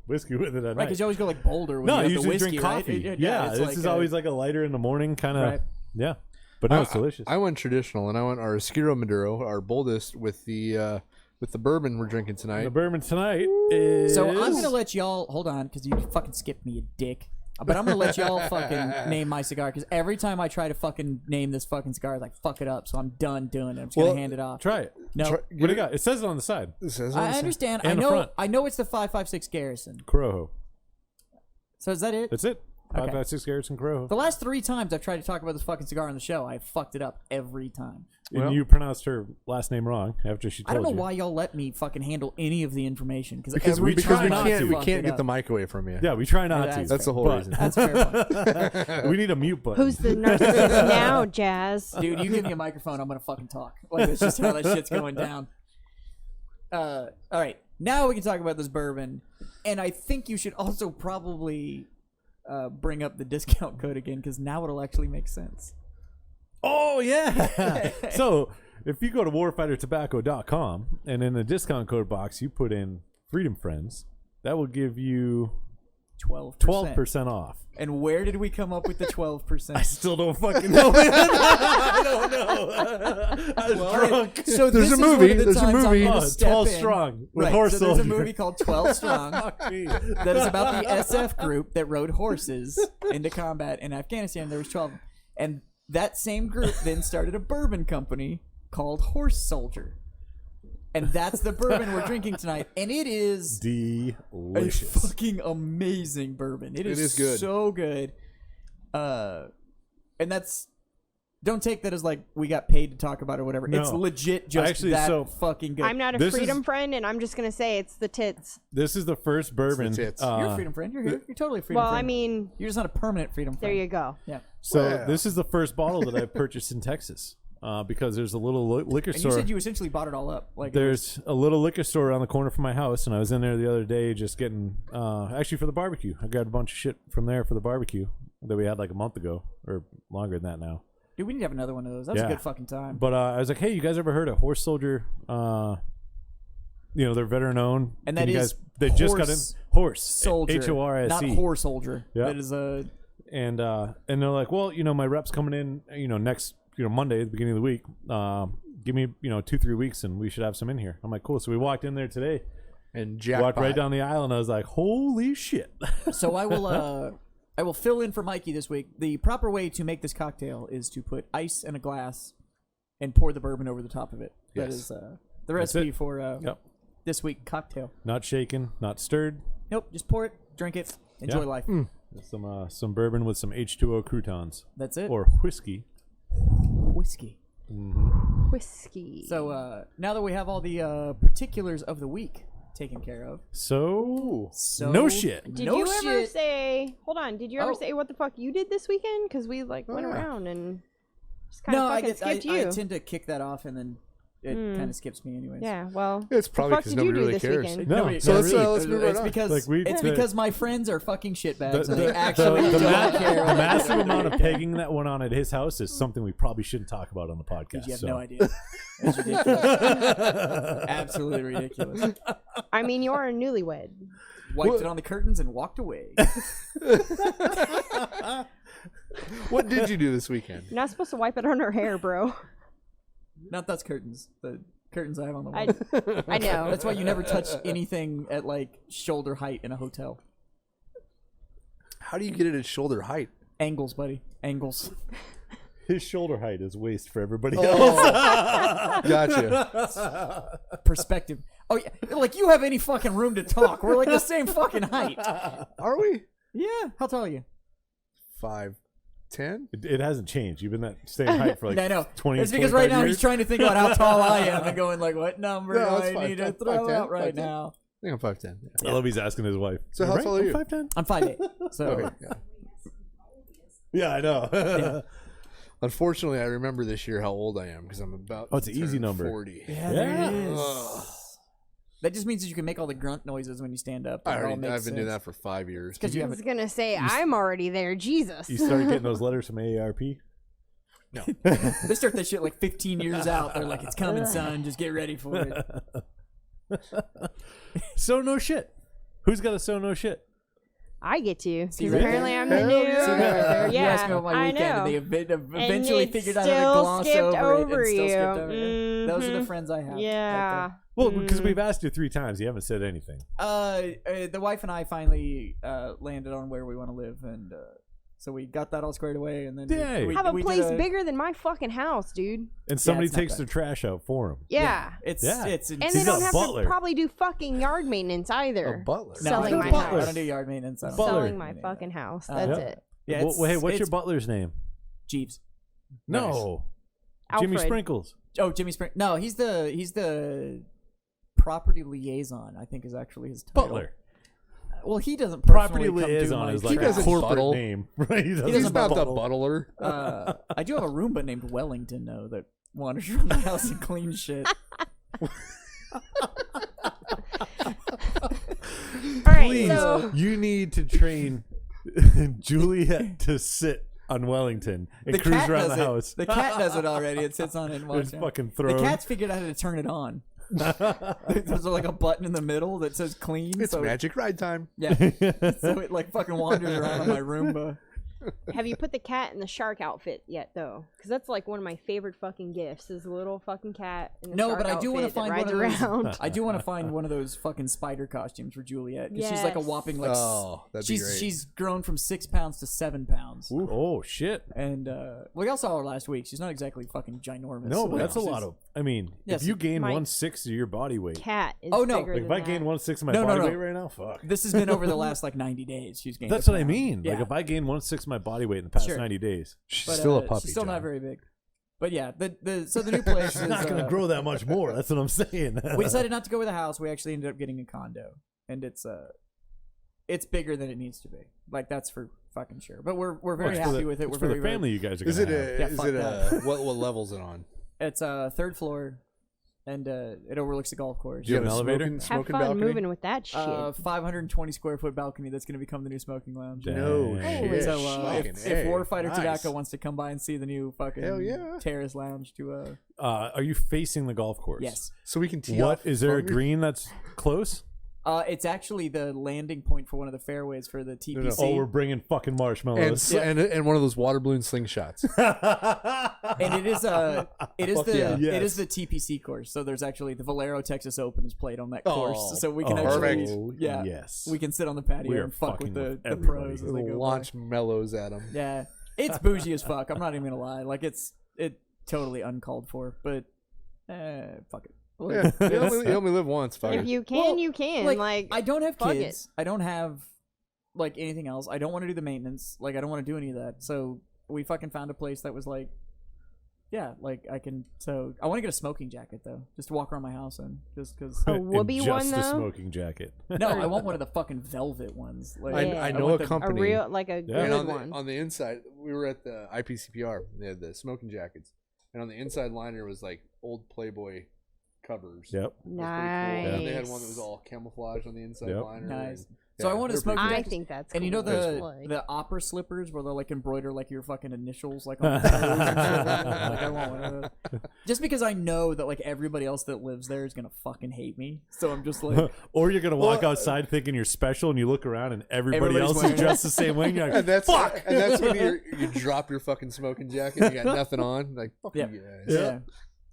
whiskey with it at Right, night. because you always go like bolder when No, you I have the usually whiskey, drink right? coffee. Yeah, it's this like is always like a lighter in the morning kind of. Right. Yeah, but no, it's delicious. I went traditional, and I went our Oscuro Maduro, our boldest, with the bourbon we're drinking tonight. The bourbon tonight is. So I'm gonna let y'all hold on because you fucking skipped me, you dick. But I'm gonna let y'all fucking name my cigar because every time I try to fucking name this fucking cigar, I like fuck it up. So I'm done doing it. I'm just gonna hand it off. Try it. No, What do you got? It says it on the side. It says on the I side. understand. And the front. I know it's the 5.56 Garrison. Corojo. So is that it? That's it. Okay. 5.56 Garrison Corojo. The last 3 times I've tried to talk about this fucking cigar on the show, I fucked it up every time. And you pronounced her last name wrong after she told I don't know you. why y'all let me fucking handle any of the information Because every we time I can't fuck it get up. the mic away from you. Yeah, we try not Yeah, to. That's the whole but reason. That's fair point. we need a mute button. Who's the narcissist now, Jazz? Dude, you give me a microphone, I'm gonna fucking talk. Like that's just how that shit's going down. All right, now we can talk about this bourbon, and I think you should also probably bring up the discount code again because now it'll actually make sense. Oh, yeah. So if you go to warfightertobacco.com and in the discount code box you put in Freedom Friends, that will give you 12% off. And where did we come up with the 12%? I still don't fucking know. I don't know. I was drunk. So There's this a is one movie. of the There's a times I'm movie. gonna Oh, step 12 in. Strong with Right, Horse so there's a Soldier. movie called 12 Strong Fuck me. that is about the SF group that rode horses into combat in Afghanistan. There was 12 of them. And that same group then started a bourbon company called Horse Soldier. And that's the bourbon we're drinking tonight. And it is a Delicious. fucking amazing bourbon. It is good. so good. And that's... Don't take that as like we got paid to talk about it or whatever. No. It's legit just Actually, that so fucking good. I'm not a This freedom is- friend, and I'm just gonna say it's the tits. This is the first bourbon. It's the tits. You're a freedom friend. You're here. You're totally a freedom Well, friend. I mean, You're just not a permanent freedom there friend. you go. Yeah. So Wow. this is the first bottle that I purchased in Texas. because there's a little liquor And store. you said you essentially bought it all up. Like There's a little liquor store around the corner from my house, and I was in there the other day just getting, actually for the barbecue. I grabbed a bunch of shit from there for the barbecue that we had like a month ago, or longer than that now. Dude, we need to have another one of those. That was a good fucking time. But I was like, hey, you guys ever heard of Horse Soldier? They're veteran owned. And that is they just got in Horse Soldier, HORSE, not Horse Soldier. Yeah. That is a. And they're like, well, my rep's coming in, next, Monday at the beginning of the week. Give me, 2-3 weeks, and we should have some in here. I'm like, cool. So we walked in there today, And walked right down the aisle, and I was like, holy shit. So I will fill in for Mikey this week. The proper way to make this cocktail is to put ice in a glass and pour the bourbon over the top of it. That Yes. is the recipe it. for Yep. this week cocktail. Not shaken, not stirred. Nope, just pour it, drink it, enjoy Yeah. life. Some bourbon with some H2O croutons. That's it. Or whiskey. Whiskey. Whiskey. So now that we have all the particulars of the week taken care of, So so no shit. Did no you ever shit. say? Hold on. Did you ever Oh. say what the fuck you did this weekend? Because we went around and just kind No, of I fucking guess I skipped you. tend to kick that off, and then it kind of skips me anyways. Yeah. Well. It's probably fuck because did you nobody do really this cares. weekend? No, Nobody- So no, let's really. move right It's on. because Like, it's because my friends are fucking shitbags. The- and they the- actually the don't care. the massive amount of pegging that went on at his house is something we probably shouldn't talk about on the podcast. You have so. no idea. It's ridiculous. Absolutely ridiculous. I mean, you are a newlywed. Wiped it on the curtains and walked away. What did you do this weekend? You're not supposed to wipe it on her hair, bro. Not that's curtains. The curtains I have on the wall. I know. That's why you never touch anything at like shoulder height in a hotel. How do you get it at shoulder height? Angles, buddy. Angles. His shoulder height is waist for everybody Oh. else. Gotcha. Perspective. Oh yeah. Like you have any fucking room to talk. We're like the same fucking height. Are we? Yeah. How tall are you? 5'10"? It hasn't changed. You've been that same height for like I know. 20 It's because 25 right now years. he's trying to think about how tall I am and going like, what number No, do it's I need to 5'10", throw 5'10", out right 5'10". now? I think I'm 5'10". Yeah. I love he's asking his wife. So "You how right? tall are you?" I'm 5'10". I'm 5'8". So Okay, yeah. Yeah, I know. Unfortunately, I remember this year how old I am because I'm about Oh, it's to an easy turn number. 40. yeah, Yeah. there it is. That just means that you can make all the grunt noises when you stand up. I've been doing that for 5 years. because you I have was it. gonna say I'm already there. Jesus. You started getting those letters from AARP? They start that shit like 15 years out. They're like, it's coming, son. Just get ready for it. So no shit. Who's got a so no shit? I get to. Because right apparently there? I'm the Hell new. yeah. You asked me about my I weekend, and know. they eventually it figured out how to still gloss skipped over it over and still you. skipped over it. Those are the Mhm. friends I have. Yeah. Well, because we've asked you 3 times. You haven't said anything. The wife and I finally landed on where we want to live, and so we got that all squared away, and then Yay. we Have a did place bigger than my fucking house, dude. And somebody it's not takes bad. their trash out for him. Yeah. It's Yeah. it's And He's they got don't a have butler. to probably do fucking yard maintenance either. A butler. no, selling I my don't, house. I don't do yard maintenance. I don't Butler. Selling my fucking house. That's Yeah. it. Yeah, Well, it's, hey, what's your it's butler's name? Jeeves? No. Jimmy Alfred. Sprinkles. Oh, Jimmy Spring. No, he's the property liaison. I think is actually his title. Butler. Well, he doesn't Property personally come do liaison my is like trash. a doesn't corporate buttle. name, right? He He's doesn't not the buttle. butler. I do have a Roomba named Wellington though that wanders around the house and cleans shit. All right. Please, So you need to train Juliet to sit on Wellington and cruise cat around does the it. house. The cat does it already. It sits on it and walks It's around. fucking The thrown. cat's figured out how to turn it on. There's like a button in the middle that says clean. It's so magic ride time. Yeah. So it like fucking wanders around on my Roomba. have you put the cat in the shark outfit yet, though? Because that's like one of my favorite fucking gifts. Is a little fucking cat in the No, shark but I do want to outfit that find rides one of those. around. I do want to find one of those fucking spider costumes for Juliet because she's like a Yes. whopping like. Oh, that'd be great. She's grown from 6 pounds to 7 pounds. Ooh, oh shit! And we all saw her last week. She's not exactly fucking ginormous. No, but Like, that's a she's- lot of. I mean, Yes, if you gain my 1/6 of your body weight, Cat is Oh, no. bigger like if than I gain that. 1/6 of my No, body no. weight right now, fuck. This has been over the last like 90 days. She's gained. That's a what I pound. mean. Like Yeah. if I gain 1/6 of my body weight in the past Sure. 90 days, She's But, still a puppy. She's still John. not very big. But yeah, so the new place she's is not going to grow that much more. That's what I'm saying. We decided not to go with a house. We actually ended up getting a condo, and it's bigger than it needs to be. Like that's for fucking sure. But we're very It's for happy the- with it. it's We're for very the family you guys are Is going it to have. a? Yeah, Is fuck it that. a? What level's it on? It's third floor, and it overlooks the golf course. Do you have an elevator? Have Smoking fun balcony? moving with that shit. 520 square foot balcony that's going to become the new smoking lounge. No Dang. shit. So Fucking if A. Warfighter Nice. Tobacco wants to come by and see the new fucking Hell yeah. terrace lounge to Are you facing the golf course? yes. So we can tee What off is there a from- green that's close? It's actually the landing point for one of the fairways for the TPC. Oh, we're bringing fucking and, marshmallows. and one of those water balloon slingshots. And it is Fuck yeah. it is the TPC course. So there's actually the Valero Texas Open is played on that course. Oh, So we can perfect. actually yes. we can sit on the patio We are and fuck with fucking the with the everybody. pros as they go by. Launch mellows at them. Yeah, it's bougie as fuck. I'm not even gonna lie. Like it totally uncalled for, but fuck it. Yeah, you only live once. Fuck if it. you can, Well, you can. Like, I don't have fuck kids. I don't have like anything else. I don't want to do the maintenance. Like I don't want to do any of that. So we fucking found a place that was like, yeah, like I can. So I want to get a smoking jacket though, just to walk around my house in, just because. a And whoopee just one a though. smoking jacket. No, I want one of the fucking velvet ones. Like I know want a the- A company. real, like a Yeah. And good on the, one. on the inside, we were at the IPCPR. They had the smoking jackets, and on the inside liner was like old Playboy covers. Yep. It was pretty cool. Nice. And they had one that was all camouflage on the inside Yep. liner. Nice. and- So I yeah, want a they're pretty smoking cool. I jacket. think that's And you know cool. the Like- the opera slippers where they'll like embroider like your fucking initials like on the toes and shit. Like I want one of those. Just because I know that like everybody else that lives there is gonna fucking hate me, so I'm just like, Or you're gonna walk Well, outside thinking you're special, and you look around and everybody Everybody's else is wearing it. dressed the same way. And you're like, And that's fuck. And that's when you drop your fucking smoking jacket. And you got nothing on. Like fuck Yeah. you guys. yeah.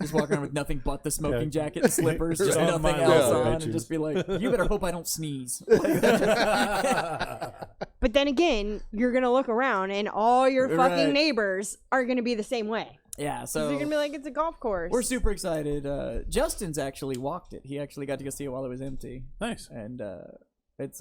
Just walk around with nothing but the smoking Yeah. jacket and slippers, just On nothing my else list of on, and bitches. just be like, you better hope I don't sneeze. Like, But then again, you're gonna look around and all your fucking Right. neighbors are gonna be the same way. yeah, 'Cause so they're gonna be like, it's a golf course. we're super excited. Justin's actually walked it. He actually got to go see it while it was empty, Nice. and it's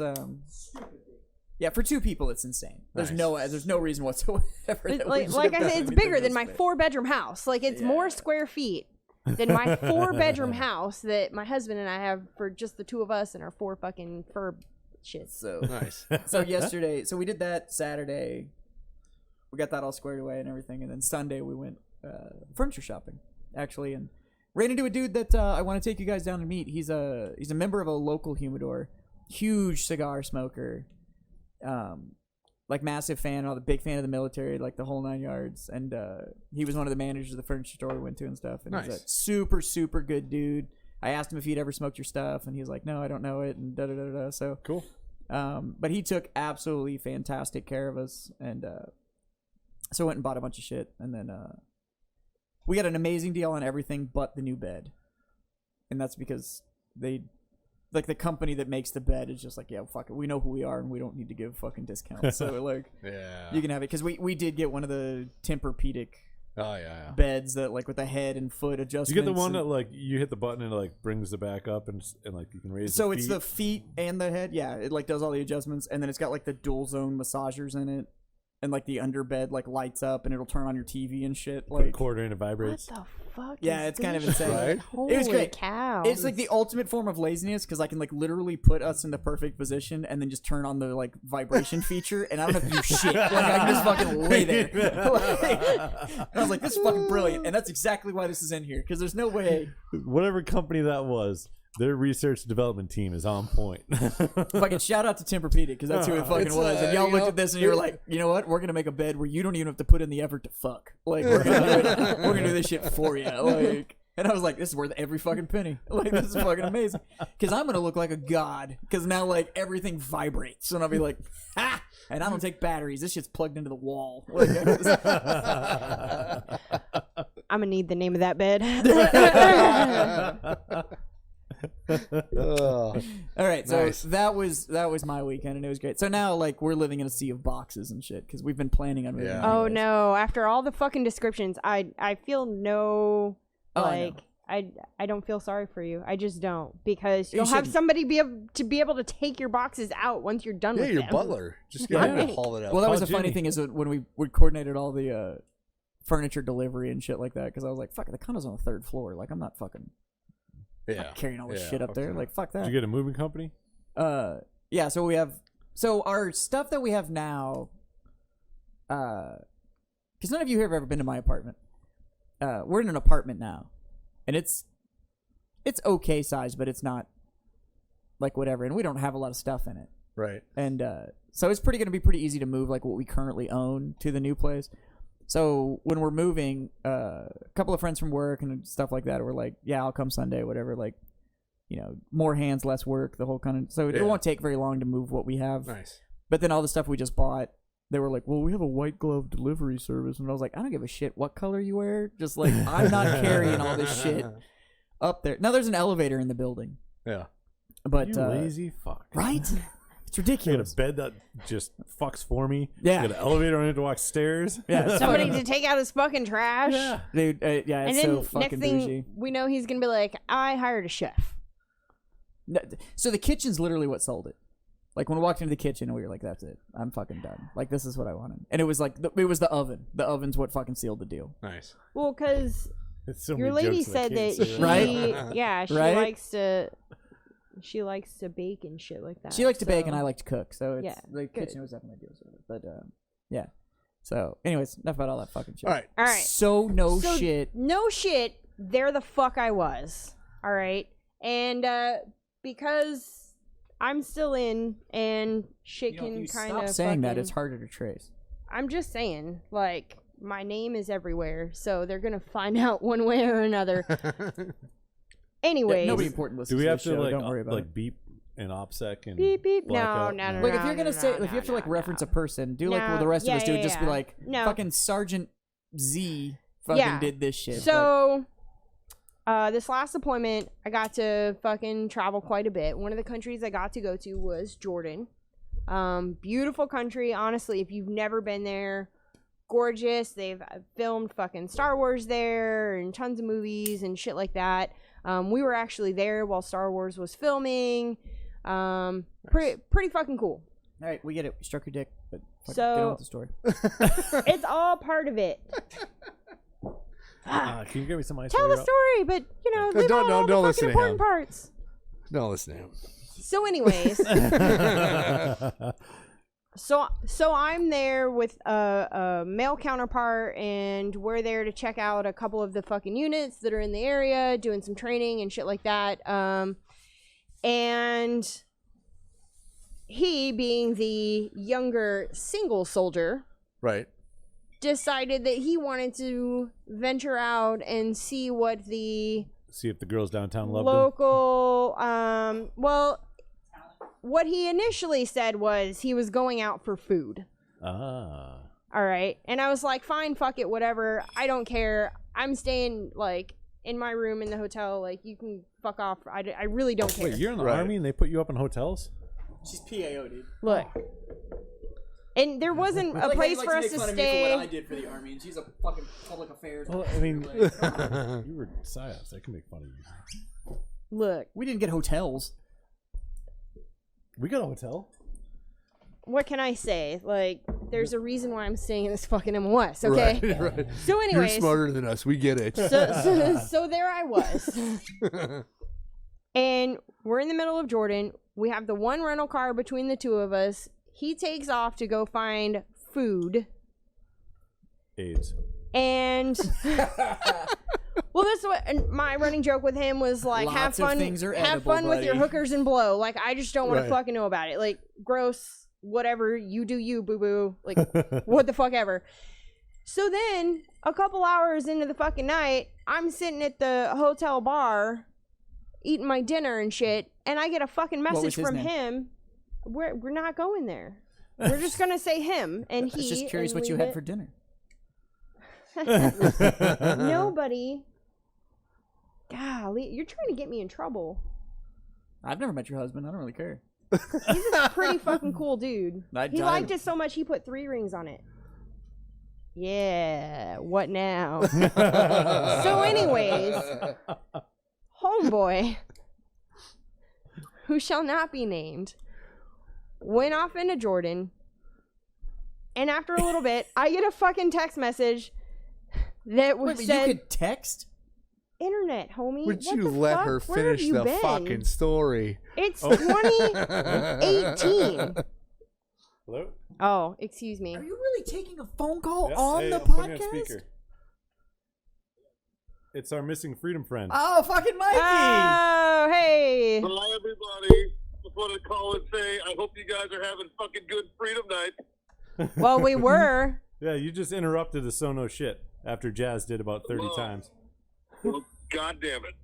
yeah, for two people, it's insane. There's Nice. there's no reason whatsoever. that we like should like have I done said, it's anything bigger than this my big. 4-bedroom house. Like it's more square feet than my 4-bedroom house that my husband and I have for just the two of us and our 4 fucking fur shits. So Nice. so yesterday, so we did that Saturday. We got that all squared away and everything, and then Sunday we went furniture shopping actually, and ran into a dude that I want to take you guys down and meet. He's a member of a local humidor, huge cigar smoker, like massive fan, all the big fan of the military, like the whole 9 yards, and he was one of the managers of the furniture store we went to and stuff. And he's Nice. a super super good dude. I asked him if he'd ever smoked your stuff, and he was like, "No, I don't know it," and da da da da. So Cool. but he took absolutely fantastic care of us, and so I went and bought a bunch of shit, and then we got an amazing deal on everything but the new bed, and that's because they, like the company that makes the bed is just like, yeah, fuck it, we know who we are, and we don't need to give fucking discounts, so like Yeah. you can have it, because we did get one of the Tempur-Pedic Oh yeah. beds that like with the head and foot adjustments. You get the one and- that like you hit the button and it like brings the back up and like you can raise. So the it's feet. the feet and the head. Yeah, it like does all the adjustments, and then it's got like the dual zone massagers in it, and like the underbed like lights up, and it'll turn on your TV and shit. Put a Like, quarter in, it What vibrates. the fuck? Yeah, is it's kind of this insane. shit? Right? Holy It was great. cow! it's like the ultimate form of laziness, because I can like literally put us in the perfect position and then just turn on the like vibration feature, and I don't have to do shit. Like I can just fucking lay there. Like, I was like, this is fucking brilliant, and that's exactly why this is in here, because there's no way. Whatever company that was, their research and development team is on point. Fucking shout out to Tempur-Pedic, because that's who it fucking It's, was. And y'all you looked know, at this and you were like, you know what? We're gonna make a bed where you don't even have to put in the effort to fuck. Like we're gonna do it. We're gonna do this shit for you. Like, and I was like, this is worth every fucking penny. Like this is fucking amazing. Because I'm gonna look like a god. Because now like everything vibrates, and I'll be like, ha! And I don't take batteries. This shit's plugged into the wall. Like, I'm gonna need the name of that bed. Oh. all right, so Nice. that was my weekend, and it was great. So now like we're living in a sea of boxes and shit, because we've been planning on moving. Yeah. Oh anyways. no! After all the fucking descriptions, I feel no Oh, I know. like I don't feel sorry for you. I just don't, because You you'll have shouldn't. somebody be able to take your boxes out once you're done Yeah, with your them. butler. Just get him Right. to haul it out. Well, that was Call the funny Jimmy. thing, is that when we coordinated all the furniture delivery and shit like that, because I was like, fuck, the condo's on the 3rd floor. Like, I'm not fucking yeah. carrying all this Yeah, shit up fuck there. that. Like, fuck Did that. you get a moving company? Yeah, so our stuff that we have now, because none of you here have ever been to my apartment. we're in an apartment now, and it's okay size, but it's not like whatever, and we don't have a lot of stuff in it. Right. And so it's going to be pretty easy to move like what we currently own to the new place. So when we're moving, a couple of friends from work and stuff like that were like, yeah, I'll come Sunday, whatever. Like, more hands, less work, the whole kind of. So it won't take very long to move what we have. Nice. But then all the stuff we just bought, they were like, well, we have a white glove delivery service. And I was like, I don't give a shit what color you wear. Just like, I'm not carrying all this shit up there. Now there's an elevator in the building. Yeah. But You lazy fuck. right? It's I ridiculous. got a bed that just fucks for me. Yeah. I got an elevator. I don't have to walk stairs. Yeah, Somebody to take out his fucking trash. Yeah. dude. Yeah, And it's then so fucking next thing bougie. we know, he's gonna be like, I hired a chef. So the kitchen's literally what sold it. Like when we walked into the kitchen, we were like, "That's it. I'm fucking done. Like this is what I wanted." And it was like it was the oven. The oven's what fucking sealed the deal. Nice. Well, because It's so your many lady jokes said can't that say she, Right? yeah, she Right? likes to bake and shit like that. She likes to bake, and so- I like to cook. So it's, Yeah, the good. kitchen was definitely deals with it. But yeah. So, anyways, enough about all that fucking shit. All right. All right. So no So, shit. No shit. There the fuck I was. All right. And because I'm still in and shit If can you kind stop of saying that, it's harder to trace. I'm just saying, like, my name is everywhere, so they're gonna find out one way or another. Anyways, Nobody important listens Do we to have this to show. like Don't worry about it. beep and OPSEC and beep beep. No, blackout? no, no, Like no. if you're gonna say, if you have to like reference a person, do like what the rest of us do. Yeah, Just be yeah. like, No. fucking Sergeant Z fucking Yeah. did this shit. Like, So, this last appointment, I got to fucking travel quite a bit. One of the countries I got to go to was Jordan. Beautiful country, honestly. If you've never been there, gorgeous. They've filmed fucking Star Wars there and tons of movies and shit like that. We were actually there while Star Wars was filming. Pretty fucking cool. all right, we get it. We struck your dick, but fuck, So- get on with the story. It's all part of it. Can you give me some ice? Tell while the you're story, but leave don't- out all don't the listen fucking to him. important parts. No, listen to him. So, anyways. up? So I'm there with a male counterpart, and we're there to check out a couple of the fucking units that are in the area, doing some training and shit like that. And he, being the younger single soldier, Right. decided that he wanted to venture out and see what the See if the girls downtown loved him. local, well, what he initially said was he was going out for food. Ah. All right. And I was like, fine, fuck it, whatever. I don't care. I'm staying, like, in my room in the hotel. Like, you can fuck off. I really don't care. Wait, you're in the Right. army and they put you up in hotels? She's PAO, dude. Look. And there wasn't a place for us to stay. I did for the army, and she's a fucking public affairs. Well, I mean, you were psyops. I can make fun of you. Look, We didn't get hotels. We got a hotel. what can I say? Like, there's a reason why I'm staying in this fucking MOS, okay? Right. Right. So, anyways. You're smarter than us. We get it. So there I was. And we're in the middle of Jordan. We have the one rental car between the two of us. He takes off to go find food. AIDS. And well, this is what and my running joke with him was like, have Lots of fun, things are have edible, fun with your buddy. hookers and blow. Like, I just don't want Right. to fucking know about it. Like, gross, whatever. You do you, boo boo. Like, what the fuck ever. So then, a couple hours into the fucking night, I'm sitting at the hotel bar, eating my dinner and shit, and I get a fucking was message his from name? him. We're not going there. We're just gonna say him and I he. was just curious and what you leave had it. for dinner. Nobody. Golly, you're trying to get me in trouble. I've never met your husband. I don't really care. He's a pretty fucking cool dude. He I- liked it so much he put 3 rings on it. Yeah, what now? So, anyways, homeboy, who shall not be named, went off into Jordan, and after a little bit, I get a fucking text message that Wait, but said, you could text? "Internet, homie." Would what you the let fuck? her Where have finish you the been? fucking story? It's 2018. Hello? Oh, excuse me. Are you really taking a phone call Yeah. on Hey, the I'm putting you on podcast? speaker. It's our missing freedom friend. Oh, fucking Mikey! Oh, hey. Hi, everybody. Just wanted to call and say I hope you guys are having fucking good freedom night. Well, we were. Yeah, you just interrupted the So No Shit after Jazz did about 30 times. Well, God damn it.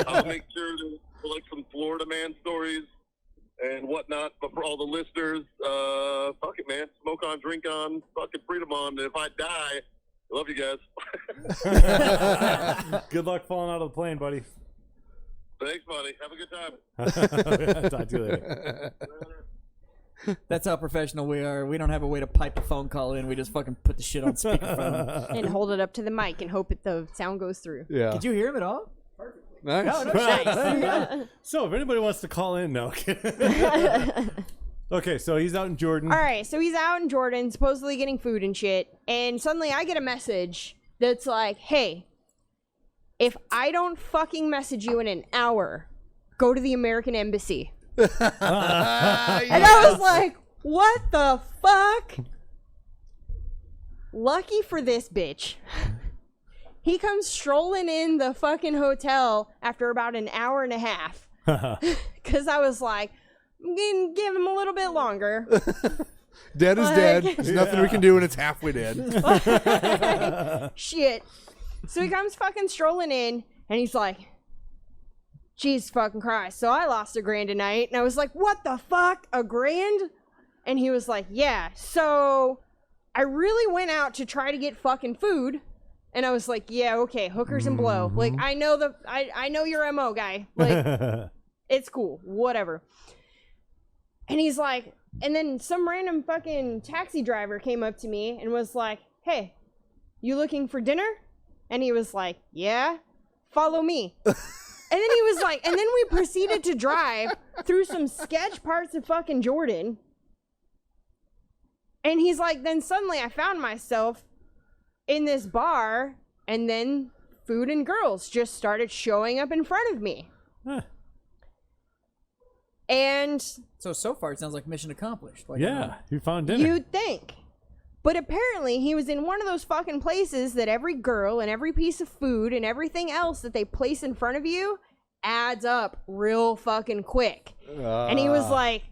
I'll make sure to like some Florida man stories and whatnot, but for all the listeners, fuck it, man. Smoke on, drink on, fucking freedom on. And if I die, I love you guys. Good luck falling out of the plane, buddy. Thanks, buddy. Have a good time. Talk to you later. That's how professional we are. We don't have a way to pipe a phone call in. We just fucking put the shit on speakerphone. And hold it up to the mic and hope the sound goes through. Yeah. Did you hear him at all? Nice. No, there you go. So, if anybody wants to call in, no. Okay, so he's out in Jordan. All right, so he's out in Jordan, supposedly getting food and shit, and suddenly I get a message that's like, hey, if I don't fucking message you in an hour, go to the American Embassy. And I was like, what the fuck? Lucky for this bitch. He comes strolling in the fucking hotel after about an hour and a half. Because I was like, I'm going to give him a little bit longer. Dead is dead. There's nothing we can do, and it's halfway dead. Shit. So he comes fucking strolling in, and he's like, Jesus fucking Christ. So I lost $1,000 tonight. And I was like, what the fuck? $1,000? And he was like, yeah. So I really went out to try to get fucking food. And I was like, yeah, okay, hookers and blow. Like, I know your MO, guy. Like, it's cool. Whatever. And he's like, and then some random fucking taxi driver came up to me and was like, hey, you looking for dinner? And he was like, yeah, follow me. And then he was like, and then we proceeded to drive through some sketch parts of fucking Jordan. And he's like, then suddenly I found myself in this bar, and then food and girls just started showing up in front of me. Huh. And So far it sounds like mission accomplished. Like, Yeah, you found dinner. you'd think. But apparently he was in one of those fucking places that every girl and every piece of food and everything else that they place in front of you adds up real fucking quick. And he was like,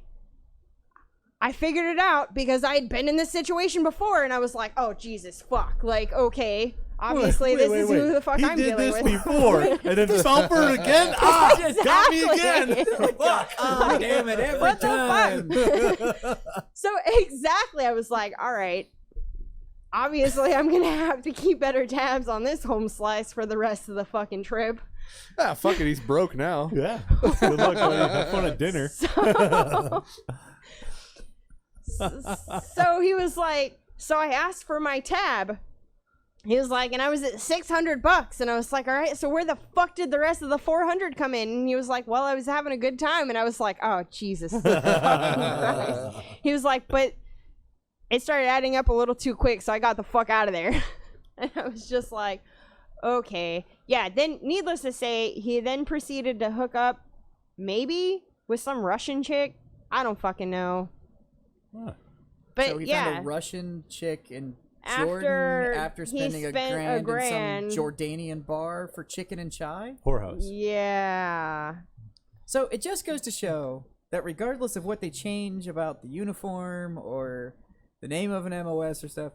I figured it out because I had been in this situation before, and I was like, oh, Jesus, fuck. Like, okay, obviously this is who the fuck I'm dealing with. He did this before, and then Thumper again? Ah, got me again. Fuck. Oh, damn it, every What time. the fuck? So exactly, I was like, all right, obviously I'm going to have to keep better tabs on this home slice for the rest of the fucking trip. Ah, fuck it. He's broke now. Yeah. Good luck, buddy. Have fun at dinner. So he was like, so I asked for my tab. He was like, and I was at $600, and I was like, all right, so where the fuck did the rest of the 400 come in? And he was like, well, I was having a good time, and I was like, oh, Jesus fucking Christ. He was like, but it started adding up a little too quick, so I got the fuck out of there. And I was just like, okay. Yeah, then needless to say, he then proceeded to hook up maybe with some Russian chick. I don't fucking know. Huh. But So he yeah, found a Russian chick in After Jordan after he spending spent a a grand in grand. some Jordanian bar for chicken and chai. Whorehouse. yeah. So it just goes to show that regardless of what they change about the uniform or the name of an MOS or stuff,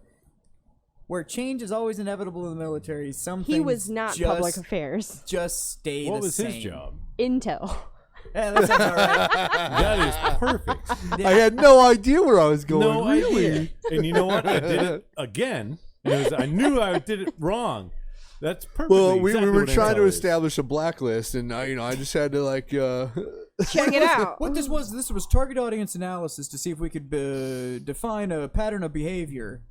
where change is always inevitable in the military, some He things was not just, public affairs. just stay What the was same. his job? Intel. Yeah, that sounds all right. That is perfect. I had no idea where I was going. No really. idea. And you know what? I did it again. I knew I did it wrong. That's perfect. Well, we were trying to establish a blacklist, and I just had to like Check it out. What this was target audience analysis to see if we could define a pattern of behavior.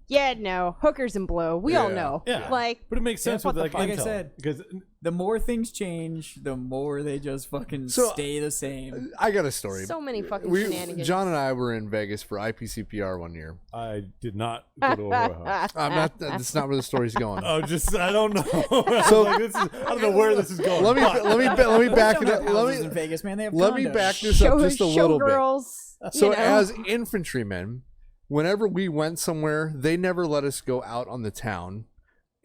Yeah, no. Hookers and blow. We all know. Yeah. Like, But it makes sense what with the like fuck? intel. Like I said, because the more things change, the more they just fucking So, stay the same. I got a story. so many fucking we, shenanigans. John and I were in Vegas for IPCPR one year. I did not go to a whorehouse. I'm not. That's not where the story's going. Oh, I don't know. So- I don't know where this is going. Let me back it up. Houses in Vegas, man. They have Let me condos. back this up just a little bit. Showgirls. So you know. as infantrymen, whenever we went somewhere, they never let us go out on the town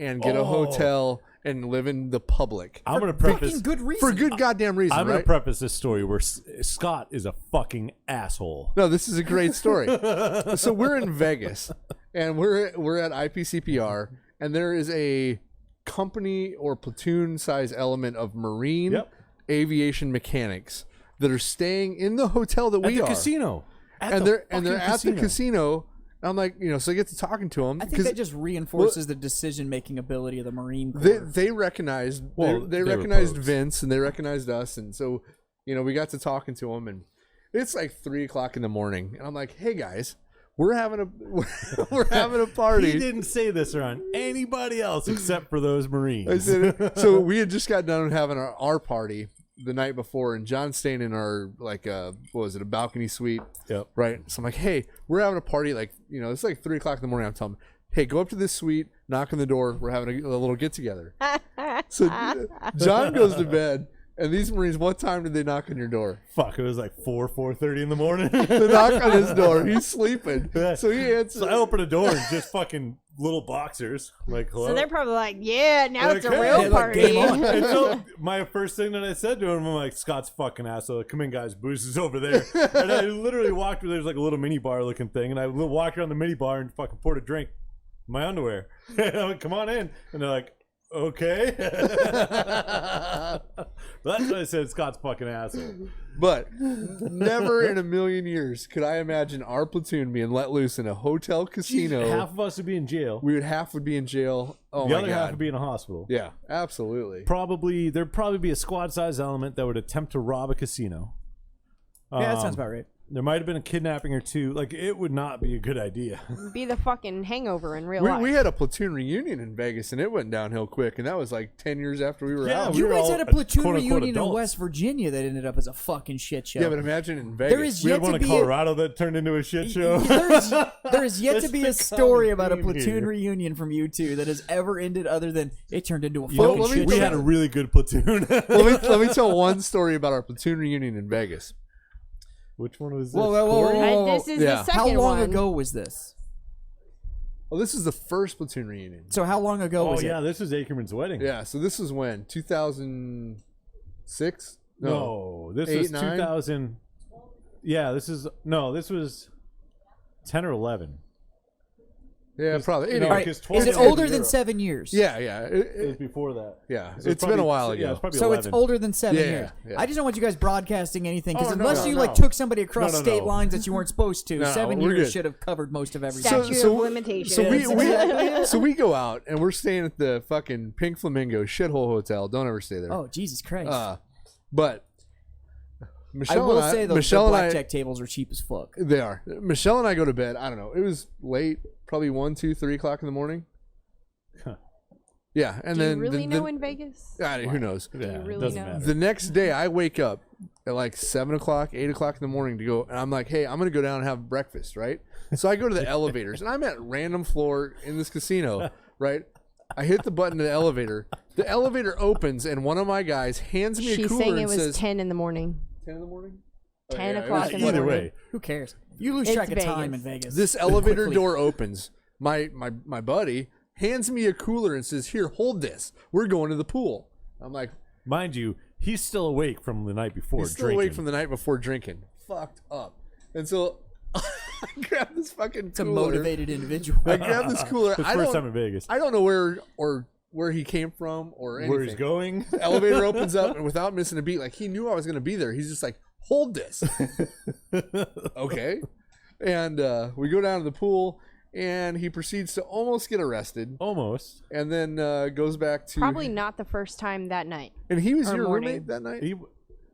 and get a hotel and live in the public. I'm going to preface Fucking good reason. For good goddamn reason, I'm going right? to preface this story where Scott is a fucking asshole. No, this is a great story. So we're in Vegas, and we're at IPCPR, and there is a company or platoon size element of Marine aviation mechanics that are staying in the hotel that we At the are. Casino. And they're at the casino. And I'm like, so I get to talking to them. I think that just reinforces the decision-making ability of the Marine Corps. They recognized they were recognized folks. Vince, and they recognized us, and so we got to talking to them, and it's like 3:00 in the morning, and I'm like, hey guys, we're having a party. He didn't say this around anybody else except for those Marines. I said, so we had just got done having our party the night before, and John's staying in our what was it, a balcony suite? Yep. Right. So I'm like, hey, we're having a party. It's like 3:00 in the morning. I'm telling him, hey, go up to this suite, knock on the door. We're having a little get together. So John goes to bed, and these Marines, what time did they knock on your door? Fuck, it was like 4:30 in the morning. They knock on his door. He's sleeping. So he answers. So I open a door and just fucking little boxers. Like, hello? So they're probably like, yeah, now Like, it's a hey, real like, party. game on. And so my first thing that I said to him, I'm like, Scott's fucking asshole. Come in, guys. Booze is over there. And I literally walked where there's like a little mini bar looking thing. And I walked around the mini bar and fucking poured a drink in my underwear. And I'm like, come on in. And they're like, okay. That's what I said. Scott's fucking asshole. But never in a million years could I imagine our platoon being let loose in a hotel casino. Half of us would be in jail. Half would be in jail. Oh The my other god. half would be in a hospital. Yeah, absolutely. There'd probably be a squad size element that would attempt to rob a casino. Yeah, that sounds about right. There might have been a kidnapping or two. Like, it would not be a good idea. Be the fucking Hangover in real life. We had a platoon reunion in Vegas, and it went downhill quick, and that was like 10 years after we were Yeah, out. we You were guys all had a platoon quote-unquote reunion in adults. West Virginia that ended up as a fucking shit show. Yeah, but imagine in Vegas. There is We yet had one to in be Colorado that turned into a shit show. there is yet to That's be the a story common about a theme platoon here. reunion from you two that has ever ended other than it turned into a You know, fucking shit we show. had a really good platoon. let me tell one story about our platoon reunion in Vegas. Which one was this? Whoa, whoa, whoa, Corey? whoa. This is Yeah. the second How long one. ago was this? Oh, this is the first platoon reunion. So how long ago Oh, was yeah, it? this was Ackerman's wedding. Yeah, so this was when? 2006? No, this 8, was 9? 2000. Yeah, this was 10 or 11. Yeah, probably. you Anyway, know, All right, because is 12 it was older than Europe. 7 years? yeah, yeah. It was before that. Yeah, So it's been probably- a while ago. Yeah, it's probably So 11. it's older than 7 Yeah, years. yeah. I just don't want you guys broadcasting anything because Oh, no, unless no, you no. like took somebody across No, no, state no. lines that you weren't supposed to, No, 7 we're years good. should have covered most of everything. Statute of limitations. So we go out and we're staying at the fucking Pink Flamingo shithole hotel. Don't ever stay there. Oh Jesus Christ! But I Michelle will and say though, Michelle the and blackjack tables are cheap as fuck. they are. Michelle and I go to bed. I don't know. It was late, probably 1, 2, 3 o'clock in the morning. Huh. Yeah, and Do then you really the, know in Vegas? who knows? Yeah, really it doesn't know? matter. The next day, I wake up at like 7 o'clock, 8 o'clock in the morning to go, and I'm like, hey, I'm gonna go down and have breakfast, right? So I go to the elevators, and I'm at random floor in this casino, right? I hit the button to the elevator. The elevator opens, and one of my guys hands me a She's cooler saying it and was says, 10 in the morning. 10 in the morning? 10 yeah, it o'clock was in the Either morning. way, Who cares? You lose It's track of time Vegas. in Vegas. This elevator Quickly. door opens. My buddy hands me a cooler and says, here, hold this. We're going to the pool. I'm like, mind you, he's still awake from the night before he's still drinking. awake from the night before drinking. Fucked up. And so I grab this fucking It's a cooler. motivated individual. I grab this cooler. His I first don't, time in Vegas. I don't know where he came from or anything. Where he's going? The elevator opens up, and without missing a beat, like he knew I was going to be there. He's just like, hold this. Okay. And we go down to the pool, and he proceeds to almost get arrested, Almost. and then goes back to Probably not the first time that night. And he was or your morning. roommate that night,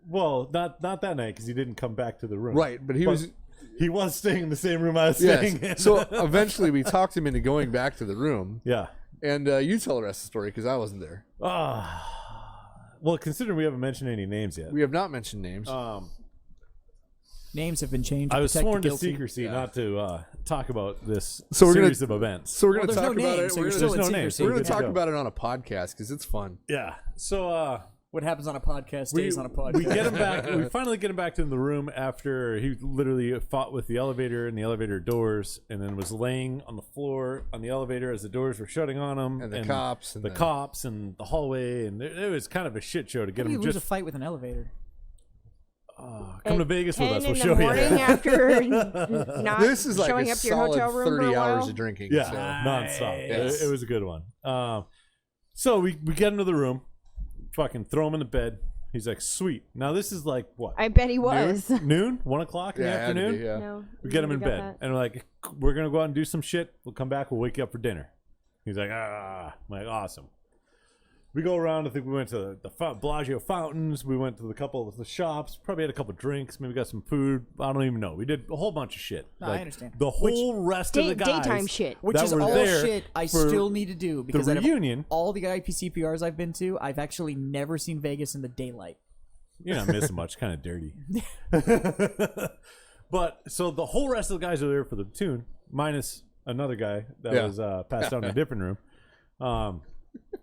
Well, not that night because he didn't come back to the room. right? But he was. He was staying in the same room I was staying in. Yes. So eventually, we talked him into going back to the room, yeah. and you tell the rest of the story because I wasn't there. Well, considering we haven't mentioned any names yet. We have not mentioned names. Names have been changed. I to was protect the sworn to guilty. secrecy not to talk about this So we're series gonna- of events. So we're Well, going to there's talk no about name, it. so We're you're gonna- still in There's no name, secrecy. so We're going good to to talk go. about it on a podcast because it's fun. Yeah. So What happens on a podcast stays on a podcast. We get him back. We finally get him back to the room after he literally fought with the elevator and the elevator doors, and then was laying on the floor on the elevator as the doors were shutting on him, And the cops. And the cops, and the hallway, and it was kind of a shit show to get How do you him. lose Just a fight with an elevator? come to Vegas with us. We'll in show the you. morning after not This is like showing a up to your solid hotel room 30 for a hours while. of drinking. Yeah, So. nonstop. Yes. It was a good one. So we get into the room, fucking throw him in the bed. He's like, sweet. Now this is like what? I bet he was. Noon? 1 o'clock in the Yeah, it had to afternoon? be, yeah. No, We get him in got bed. that. And we're like, we're going to go out and do some shit. We'll come back. We'll wake you up for dinner. He's like, I'm like, awesome. We go around. I think we went to the Bellagio fountains. We went to a couple of the shops. Probably had a couple drinks. Maybe got some food. I don't even know. We did a whole bunch of shit. No, I understand. The whole rest of the guys. Daytime shit. Which that is were all there shit I for still need to do because the out of reunion. all the IPCPRs I've been to, I've actually never seen Vegas in the daylight. You're not missing much. Kind of dirty. But so the whole rest of the guys are there for the tune, minus another guy that Yeah. was passed out in a different room.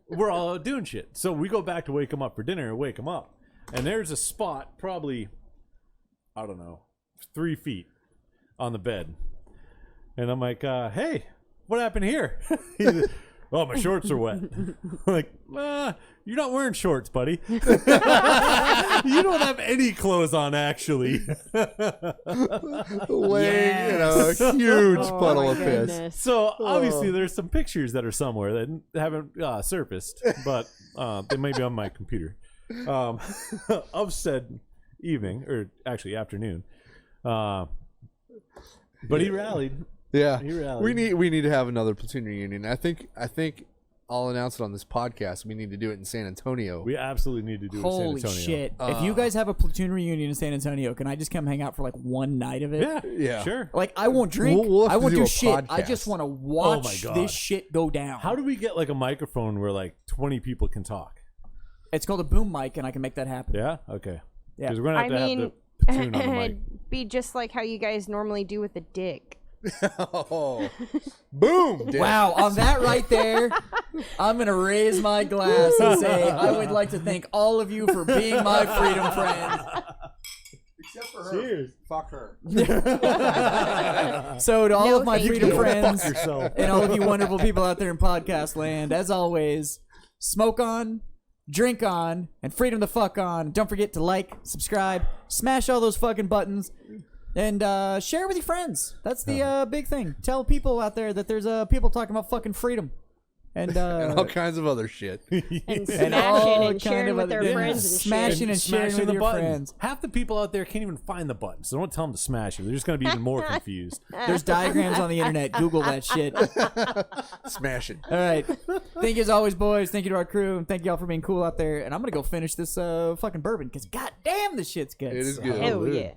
We're all doing shit. So we go back to wake him up for dinner and wake him up. And there's a spot probably, I don't know, 3 feet on the bed. And I'm like, hey, what happened here? He's, oh, my shorts are wet. I'm like, you're not wearing shorts, buddy. You don't have any clothes on, actually. Laying in a huge Oh, puddle my of piss. goodness. So obviously there's some pictures that are somewhere that haven't surfaced, but they may be on my computer of said evening, or actually afternoon. But he rallied. Yeah, He rallied. we need to have another platoon reunion. I think I'll announce it on this podcast. We need to do it in San Antonio. We absolutely need to do it in Holy San Antonio. shit. If you guys have a platoon reunion in San Antonio, can I just come hang out for like one night of it? Yeah, Yeah. sure. Like, I won't drink. We'll have I to won't do do a shit. I podcast. just want to watch God. this shit go down. How do we get like a microphone where like 20 people can talk? It's called a boom mic, and I can make that happen. Yeah? Okay. Yeah. Because we're going I to have mean, the platoon on the mic. it'd be just like how you guys normally do with the dick. Oh, boom! Dick. Wow, on that right there, I'm going to raise my glass and say I would like to thank all of you for being my freedom friends. Except for her. Cheers. Fuck her. So to all No, of my thank freedom you. friends Fuck yourself. and all of you wonderful people out there in podcast land, as always, smoke on, drink on, and freedom the fuck on. Don't forget to like, subscribe, smash all those fucking buttons, and share with your friends. That's the big thing. Tell people out there that there's people talking about fucking freedom. And And all kinds of other shit. And smashing all and kind sharing of with other- their yeah, friends and smashing shit. and sharing Smashing with the your buttons. friends. Half the people out there can't even find the buttons. So don't tell them to smash it. They're just going to be even more confused. There's diagrams on the internet. Google that shit. Smash it. All right. Thank you as always, boys. Thank you to our crew. And thank you all for being cool out there. And I'm going to go finish this fucking bourbon because goddamn, this shit's good. It is good. Hell yeah.